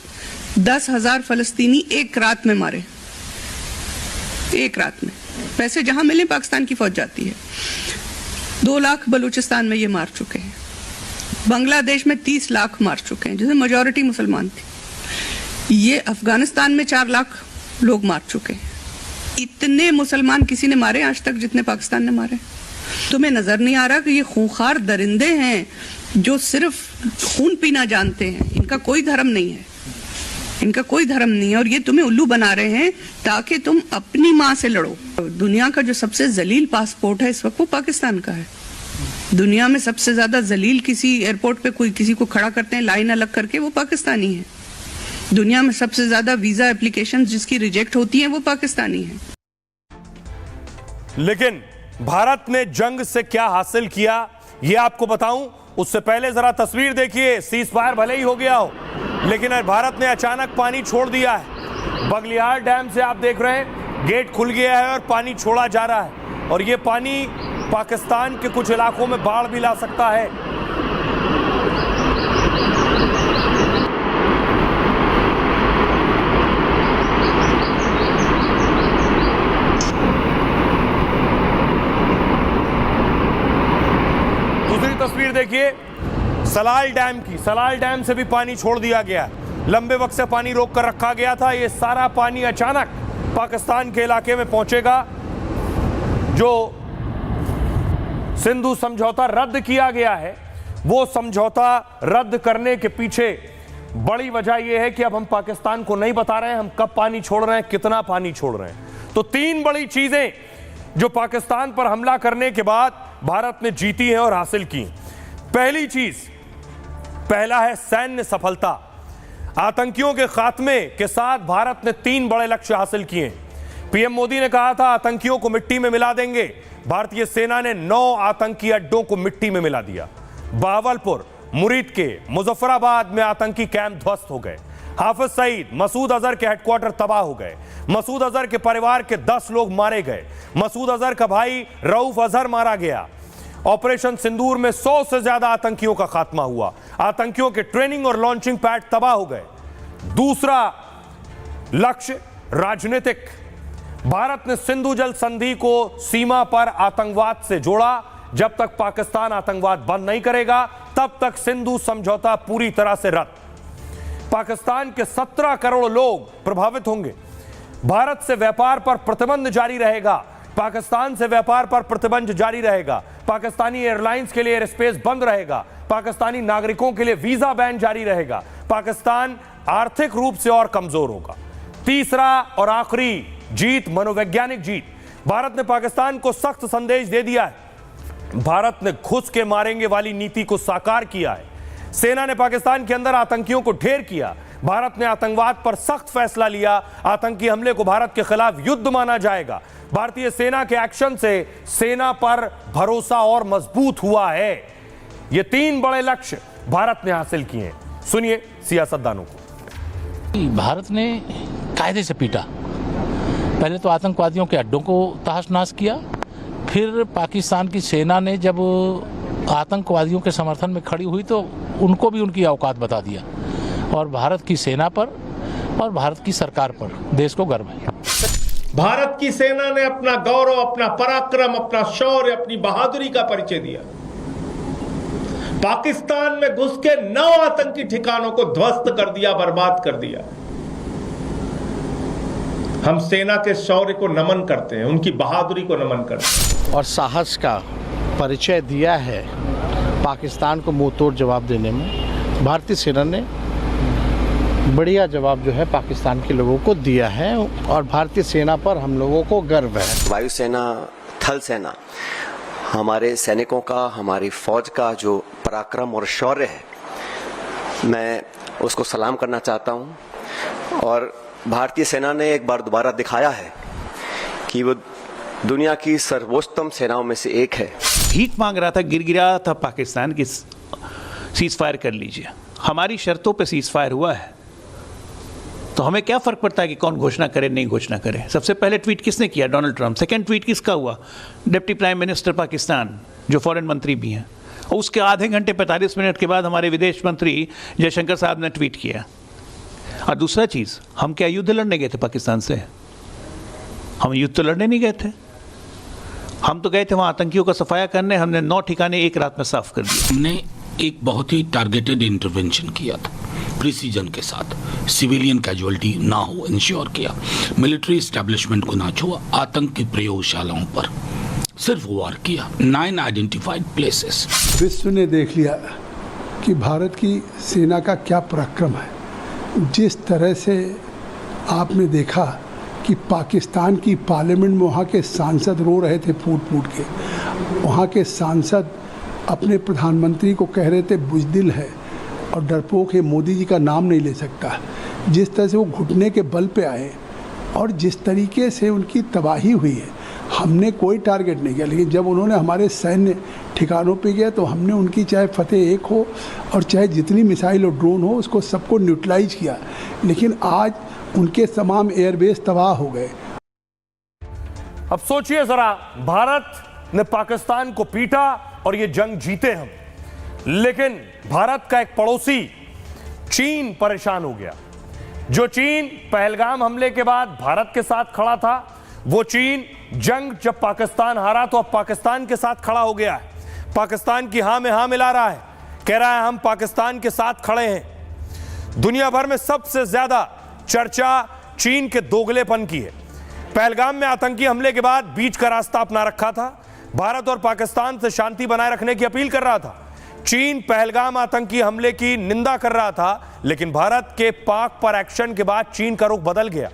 10,000 फलस्तीनी एक रात में मारे, एक रात में। पैसे जहां मिले पाकिस्तान की फौज जाती है। 2 लाख बलूचिस्तान में ये मार चुके हैं। बांग्लादेश में 30 लाख मार चुके हैं, जिसमें मेजॉरिटी मुसलमान थी। ये अफगानिस्तान में 4 लाख लोग मार चुके हैं। इतने मुसलमान किसी ने मारे आज तक जितने पाकिस्तान ने मारे। तुम्हें नजर नहीं आ रहा कि ये खूंखार दरिंदे हैं जो सिर्फ खून पीना जानते हैं, इनका कोई धर्म नहीं है, इनका कोई धर्म नहीं है, और ये तुम्हें उल्लू बना रहे हैं ताकि तुम अपनी माँ से लड़ो। दुनिया का जो सबसे जलील पासपोर्ट है इस वक्त वो पाकिस्तान का है। दुनिया में सबसे ज्यादा जलील किसी एयरपोर्ट पे कोई किसी को खड़ा करते हैं लाइन अलग करके, वो पाकिस्तानी है। दुनिया में सबसे ज्यादा वीजा एप्लीकेशन जिसकी रिजेक्ट होती हैं वो पाकिस्तानी है। लेकिन भारत ने जंग से क्या हासिल किया ये आपको बताऊं, उससे पहले जरा तस्वीर देखिए। सीज फायर भले ही हो गया हो, लेकिन भारत ने अचानक पानी छोड़ दिया है। बगलियार डैम से आप देख रहे हैं गेट खुल गया है और पानी छोड़ा जा रहा है, और ये पानी पाकिस्तान के कुछ इलाकों में बाढ़ भी ला सकता है। दूसरी तस्वीर देखिए सलाल डैम की। सलाल डैम से भी पानी छोड़ दिया गया है। लंबे वक्त से पानी रोक कर रखा गया था। ये सारा पानी अचानक पाकिस्तान के इलाके में पहुंचेगा। जो सिंधु समझौता रद्द किया गया है, वो समझौता रद्द करने के पीछे बड़ी वजह यह है कि अब हम पाकिस्तान को नहीं बता रहे हैं हम कब पानी छोड़ रहे हैं, कितना पानी छोड़ रहे हैं। तो 3 बड़ी चीजें जो पाकिस्तान पर हमला करने के बाद भारत ने जीती है और हासिल की। पहला है सैन्य सफलता। आतंकियों के खात्मे के साथ भारत ने 3 बड़े लक्ष्य हासिल किए। पीएम मोदी ने कहा था आतंकियों को मिट्टी में मिला देंगे। भारतीय सेना ने 9 आतंकी अड्डों को मिट्टी में मिला दिया। बहावलपुर, मुरीद के, मुजफ्फराबाद में आतंकी कैंप ध्वस्त हो गए। हाफिज सईद, मसूद अजहर के हेडक्वार्टर तबाह हो गए। मसूद अजहर के परिवार के 10 लोग मारे गए। मसूद अजहर का भाई रऊफ अजहर मारा गया। ऑपरेशन सिंदूर में 100 से ज्यादा आतंकियों का खात्मा हुआ। आतंकियों के ट्रेनिंग और लॉन्चिंग पैड तबाह हो गए। दूसरा लक्ष्य राजनीतिक। भारत ने सिंधु जल संधि को सीमा पर आतंकवाद से जोड़ा। जब तक पाकिस्तान आतंकवाद बंद नहीं करेगा तब तक सिंधु समझौता पूरी तरह से रद्द। पाकिस्तान के 17 करोड़ लोग प्रभावित होंगे। भारत से व्यापार पर प्रतिबंध जारी रहेगा। पाकिस्तान से व्यापार पर प्रतिबंध जारी रहेगा। पाकिस्तानी एयरलाइंस के लिए एयर स्पेस बंद रहेगा। पाकिस्तानी नागरिकों के लिए वीजा बैन जारी रहेगा। पाकिस्तान आर्थिक रूप से और कमजोर होगा। तीसरा और आखिरी जीत, मनोवैज्ञानिक जीत। भारत ने पाकिस्तान को सख्त संदेश दे दिया है। भारत ने घुस के मारेंगे वाली नीति को साकार किया है। सेना ने पाकिस्तान के अंदर आतंकियों को ढेर किया। भारत ने आतंकवाद पर सख्त फैसला लिया। आतंकी हमले को भारत के खिलाफ युद्ध माना जाएगा। भारतीय सेना के एक्शन से सेना पर भरोसा और मजबूत हुआ है। ये 3 बड़े लक्ष्य भारत ने हासिल किए हैं। सुनिए सियासतदानों को। भारत ने कायदे से पीटा। पहले तो आतंकवादियों के अड्डों को तहस-नहस किया, फिर पाकिस्तान की सेना ने जब आतंकवादियों के समर्थन में खड़ी हुई तो उनको भी उनकी औकात बता दिया। और भारत की सेना पर और भारत की सरकार पर देश को गर्व है। भारत की सेना ने अपना गौरव, अपना पराक्रम, अपना शौर्य, अपनी बहादुरी का परिचय दिया। पाकिस्तान में घुस के 9 आतंकी ठिकानों को ध्वस्त कर दिया, बर्बाद कर दिया। हम सेना के शौर्य को नमन करते हैं, उनकी बहादुरी को नमन करते हैं और साहस का परिचय दिया है। पाकिस्तान को मुंह तोड़ जवाब देने में भारतीय सेना ने बढ़िया जवाब जो है पाकिस्तान के लोगों को दिया है और भारतीय सेना पर हम लोगों को गर्व है। वायुसेना, थल सेना, हमारे सैनिकों का, हमारी फौज का जो पराक्रम और शौर्य है, मैं उसको सलाम करना चाहता हूं। और भारतीय सेना ने एक बार दोबारा दिखाया है कि वो दुनिया की सर्वोत्तम सेनाओं में से एक है। भीख मांग रहा था, गिड़गिड़ा था पाकिस्तान की, सीज फायर कर लीजिए। हमारी शर्तों पे सीज फायर हुआ है, तो हमें क्या फर्क पड़ता है कि कौन घोषणा करे नहीं घोषणा करे। सबसे पहले ट्वीट किसने किया? Donald Trump. सेकंड ट्वीट किसका हुआ? डिप्टी प्राइम मिनिस्टर पाकिस्तान, जो फॉरेन मंत्री भी हैं। और उसके आधे घंटे 45 मिनट के बाद हमारे विदेश मंत्री जयशंकर साहब ने ट्वीट किया। और दूसरा चीज़, हम क्या युद्ध लड़ने गए थे पाकिस्तान से? हम युद्ध तो लड़ने नहीं गए थे, हम तो गए थे वहाँ आतंकियों का सफाया करने। हमने 9 ठिकाने एक रात में साफ कर दिए। हमने एक बहुत ही टारगेटेड इंटरवेंशन किया था, प्रिसीजन के साथ, सिविलियन कैजुअलिटी ना हो इंश्योर किया, मिलिट्री एस्टेब्लिशमेंट को ना छुआ, आतंक की प्रयोगशालाओं पर सिर्फ वार किया, 9 आइडेंटिफाइड प्लेसेस। विश्व ने देख लिया कि भारत की सेना का क्या पराक्रम है। जिस तरह से आपने देखा कि पाकिस्तान की पार्लियामेंट में वहाँ के सांसद रो रहे थे फूट फूट के, वहाँ के सांसद अपने प्रधानमंत्री को कह रहे थे बुज़दिल है और डरपोक है, मोदी जी का नाम नहीं ले सकता। जिस तरह से वो घुटने के बल पे आए और जिस तरीके से उनकी तबाही हुई है, हमने कोई टारगेट नहीं किया, लेकिन जब उन्होंने हमारे सैन्य ठिकानों पे गया तो हमने उनकी चाहे फतेह 1 हो और चाहे जितनी मिसाइल और ड्रोन हो, उसको सबको न्यूट्रलाइज किया। लेकिन आज उनके तमाम एयरबेस तबाह हो गए। अब सोचिए जरा, भारत ने पाकिस्तान को पीटा और ये जंग जीते हम, लेकिन भारत का एक पड़ोसी चीन परेशान हो गया। जो चीन पहलगाम हमले के बाद भारत के साथ खड़ा था, वो चीन जंग जब पाकिस्तान हारा तो अब पाकिस्तान के साथ खड़ा हो गया है। पाकिस्तान की हां में हां मिला रहा है, कह रहा है हम पाकिस्तान के साथ खड़े हैं। दुनिया भर में सबसे ज्यादा चर्चा चीन के दोगलेपन की है। पहलगाम में आतंकी हमले के बाद बीच का रास्ता अपना रखा था, भारत और पाकिस्तान से शांति बनाए रखने की अपील कर रहा था। चीन पहलगाम आतंकी हमले की निंदा कर रहा था, लेकिन भारत के पाक पर एक्शन के बाद चीन का रुख बदल गया।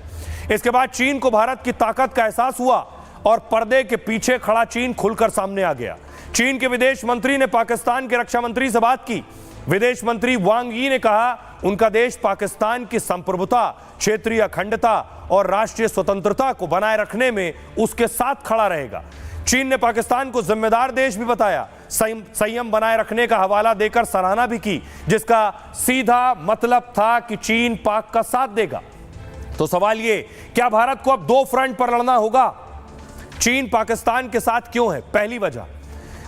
इसके बाद चीन को भारत की ताकत का एहसास हुआ और पर्दे के पीछे खड़ा चीन खुलकर सामने आ गया। चीन के विदेश मंत्री ने पाकिस्तान के रक्षा मंत्री से बात की। विदेश मंत्री वांग यी ने कहा उनका देश पाकिस्तान की संप्रभुता, क्षेत्रीय अखंडता और राष्ट्रीय स्वतंत्रता को बनाए रखने में उसके साथ खड़ा रहेगा। चीन ने पाकिस्तान को जिम्मेदार देश भी बताया, संयम बनाए रखने का हवाला देकर सराहना भी की, जिसका सीधा मतलब था कि चीन पाक का साथ देगा। तो सवाल ये, क्या भारत को अब 2 फ्रंट पर लड़ना होगा? चीन पाकिस्तान के साथ क्यों है? पहली वजह,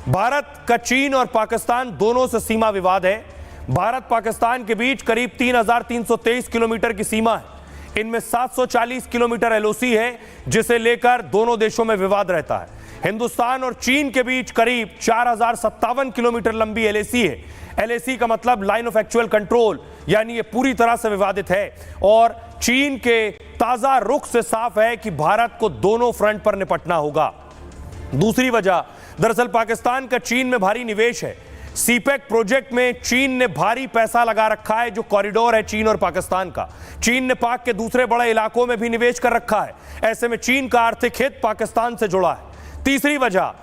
भारत का चीन और पाकिस्तान दोनों से सीमा विवाद है। भारत पाकिस्तान के बीच करीब 3,323 किलोमीटर की सीमा है। इनमें 740 किलोमीटर एलओसी है, जिसे लेकर दोनों देशों में विवाद रहता है। हिंदुस्तान और चीन के बीच करीब 4,057 किलोमीटर लंबी एलएसी है। एलएसी का मतलब लाइन ऑफ एक्चुअल कंट्रोल, यानी ये पूरी तरह से विवादित है। और चीन के ताजा रुख से साफ है कि भारत को दोनों फ्रंट पर निपटना होगा। दूसरी वजह, दरअसल पाकिस्तान का चीन में भारी निवेश है। सीपेक प्रोजेक्ट में चीन ने भारी पैसा लगा रखा है, जो कॉरिडोर है चीन और पाकिस्तान का। चीन ने पाक के दूसरे बड़े इलाकों में भी निवेश कर रखा है। ऐसे में चीन का आर्थिक हित पाकिस्तान से जुड़ा है। तीसरी वजह,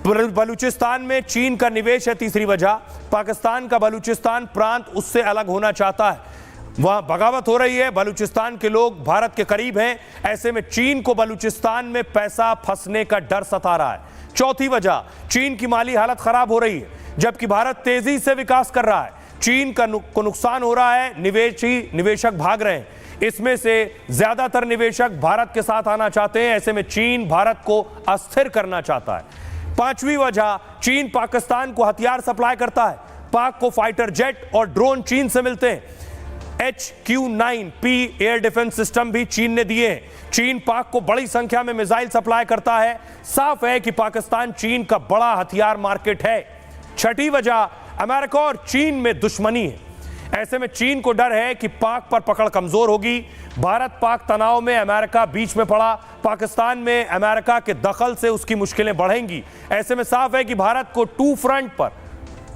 बलूचिस्तान में चीन का निवेश है। तीसरी वजह, पाकिस्तान का बलूचिस्तान प्रांत उससे अलग होना चाहता है। वहां बगावत हो रही है, बलूचिस्तान के लोग भारत के करीब हैं। ऐसे में चीन को बलूचिस्तान में पैसा फंसने का डर सता रहा है। चौथी वजह, चीन की माली हालत खराब हो रही है, जबकि भारत तेजी से विकास कर रहा है। चीन को नुकसान हो रहा है, निवेशक भाग रहे हैं। इसमें से ज्यादातर निवेशक भारत के साथ आना चाहते हैं। ऐसे में चीन भारत को अस्थिर करना चाहता है। पांचवी वजह, चीन पाकिस्तान को हथियार सप्लाई करता है। पाक को फाइटर जेट और ड्रोन चीन से मिलते हैं। HQ-9P एयर डिफेंस सिस्टम भी चीन ने दिए हैं। चीन पाक को बड़ी संख्या में मिसाइल सप्लाई करता है। साफ है कि पाकिस्तान चीन का बड़ा हथियार मार्केट है। छठी वजह अमेरिका और चीन में दुश्मनी है। ऐसे में चीन को डर है कि पाक पर पकड़ कमजोर होगी। भारत पाक तनाव में अमेरिका बीच में पड़ा। पाकिस्तान में अमेरिका के दखल से उसकी मुश्किलें बढ़ेंगी। ऐसे में साफ है कि भारत को टू फ्रंट पर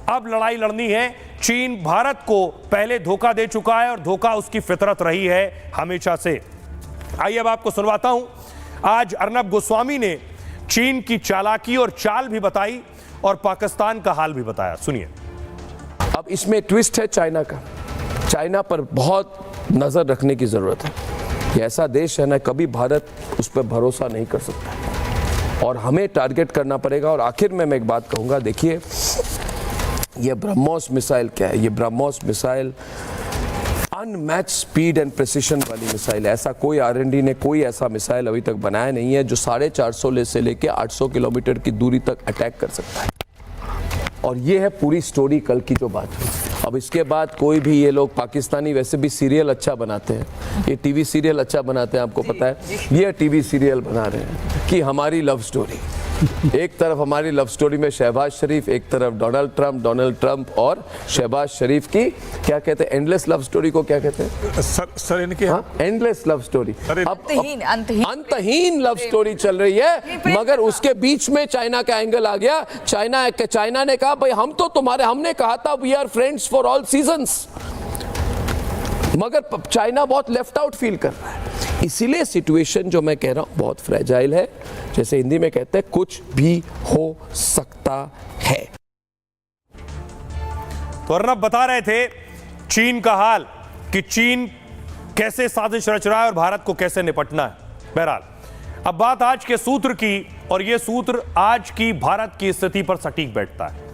अब लड़ाई लड़नी है। चीन भारत को पहले धोखा दे चुका है और धोखा उसकी फितरत रही है हमेशा से। आइए अब आपको सुनवाता हूं। आज अर्नब गोस्वामी ने चीन की चालाकी और चाल भी बताई और पाकिस्तान का हाल भी बताया। सुनिए। अब इसमें ट्विस्ट है चाइना का। चाइना पर बहुत नजर रखने की जरूरत है। ये ऐसा देश है ना, कभी भारत उस पर भरोसा नहीं कर सकता और हमें टारगेट करना पड़ेगा। और आखिर में मैं एक बात कहूंगा, देखिए ये ब्रह्मोस मिसाइल क्या है? ये BrahMos missile unmatch speed and precision वाली मिसाइल है। ऐसा कोई R&D ने कोई ऐसा मिसाइल अभी तक बनाया नहीं है जो 450 से लेके 800 किलोमीटर की दूरी तक अटैक कर सकता है। और ये है पूरी स्टोरी कल की जो बात हुई। अब इसके बाद कोई भी, ये लोग पाकिस्तानी वैसे भी सीरियल अच्छा बनाते हैं, ये टीवी सीरियल अच्छा बनाते हैं, आपको पता है। ये टीवी सीरियल बना रहे हैं कि हमारी लव स्टोरी, एक तरफ हमारी लव स्टोरी में शहबाज शरीफ, एक तरफ डोनाल्ड ट्रंप और शहबाज शरीफ की क्या कहते हैं, एंडलेस लव स्टोरी को क्या कहते हैं सर इनके एंडलेस लव स्टोरी, अंतहीन लव स्टोरी चल रही है। मगर उसके बीच में चाइना का एंगल आ गया। चाइना ने कहा भाई हम तो तुम्हारे, हमने कहा था we are friends for all seasons, मगर चाइना बहुत लेफ्ट आउट फील कर रहा है। इसीलिए सिचुएशन जो मैं कह रहा हूं बहुत फ्रेजाइल है। जैसे हिंदी में कहते हैं कुछ भी हो सकता है। तो अर्नब बता रहे थे चीन का हाल, कि चीन कैसे साजिश रच रहा है और भारत को कैसे निपटना है। बहरहाल अब बात आज के सूत्र की, और यह सूत्र आज की भारत की स्थिति पर सटीक बैठता है।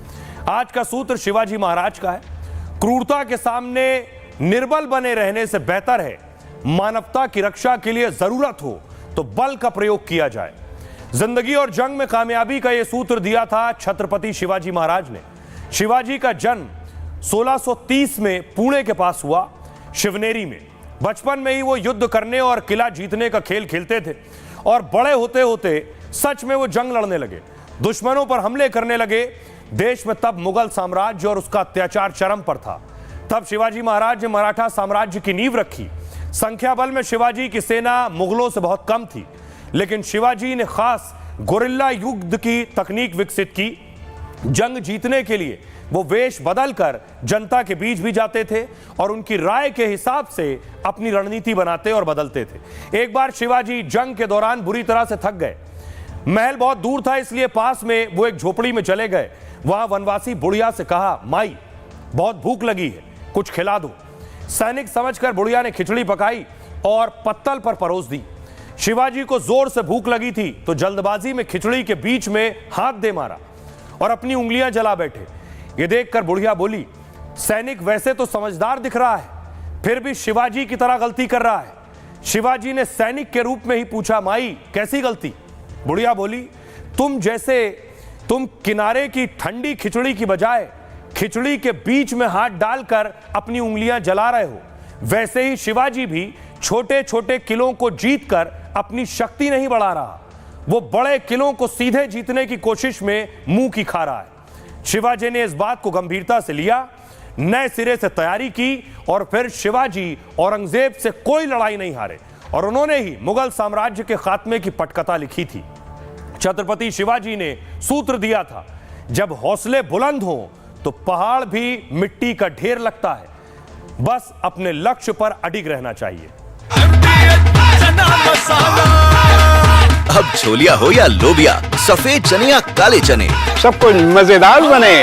आज का सूत्र शिवाजी महाराज का है। क्रूरता के सामने निर्बल बने रहने से बेहतर है मानवता की रक्षा के लिए जरूरत हो तो बल का प्रयोग किया जाए। जिंदगी और जंग में कामयाबी का यह सूत्र दिया था छत्रपति शिवाजी महाराज ने। शिवाजी का जन्म 1630 में पुणे के पास हुआ, शिवनेरी में। बचपन में ही वो युद्ध करने और किला जीतने का खेल खेलते थे और बड़े होते होते सच में वो जंग लड़ने लगे, दुश्मनों पर हमले करने लगे। देश में तब मुगल साम्राज्य और उसका अत्याचार चरम पर था। तब शिवाजी महाराज ने मराठा साम्राज्य की नींव रखी। संख्या बल में शिवाजी की सेना मुगलों से बहुत कम थी, लेकिन शिवाजी ने खास गोरिल्ला युद्ध की तकनीक विकसित की। जंग जीतने के लिए वो वेश बदलकर जनता के बीच भी जाते थे और उनकी राय के हिसाब से अपनी रणनीति बनाते और बदलते थे। एक बार शिवाजी जंग के दौरान बुरी तरह से थक गए। महल बहुत दूर था, इसलिए पास में वो एक झोपड़ी में चले गए। वहां वनवासी बुढ़िया से कहा, माई बहुत भूख लगी है, कुछ खिला दो। सैनिक समझकर बुढ़िया ने खिचड़ी पकाई और पत्तल पर परोस दी। शिवाजी को जोर से भूख लगी थी तो जल्दबाजी में खिचड़ी के बीच में हाथ दे मारा और अपनी उंगलियां जला बैठे। ये देखकर बुढ़िया बोली, सैनिक वैसे तो समझदार दिख रहा है, फिर भी शिवाजी की तरह गलती कर रहा है। शिवाजी ने सैनिक के रूप में ही पूछा, माई कैसी गलती? बुढ़िया बोली, तुम किनारे की ठंडी खिचड़ी की बजाय खिचड़ी के बीच में हाथ डालकर अपनी उंगलियां जला रहे हो, वैसे ही शिवाजी भी छोटे छोटे किलों को जीतकर अपनी शक्ति नहीं बढ़ा रहा, वो बड़े किलों को सीधे जीतने की कोशिश में मुंह की खा रहा है। शिवाजी ने इस बात को गंभीरता से लिया, नए सिरे से तैयारी की और फिर शिवाजी औरंगजेब से कोई लड़ाई नहीं हारे और उन्होंने ही मुगल साम्राज्य के खात्मे की पटकथा लिखी थी। छत्रपति शिवाजी ने सूत्र दिया था, जब हौसले बुलंद हो तो पहाड़ भी मिट्टी का ढेर लगता है, बस अपने लक्ष्य पर अडिग रहना चाहिए। अब छोलिया हो या लोबिया, सफेद चने या काले चने, सब कुछ मजेदार बने।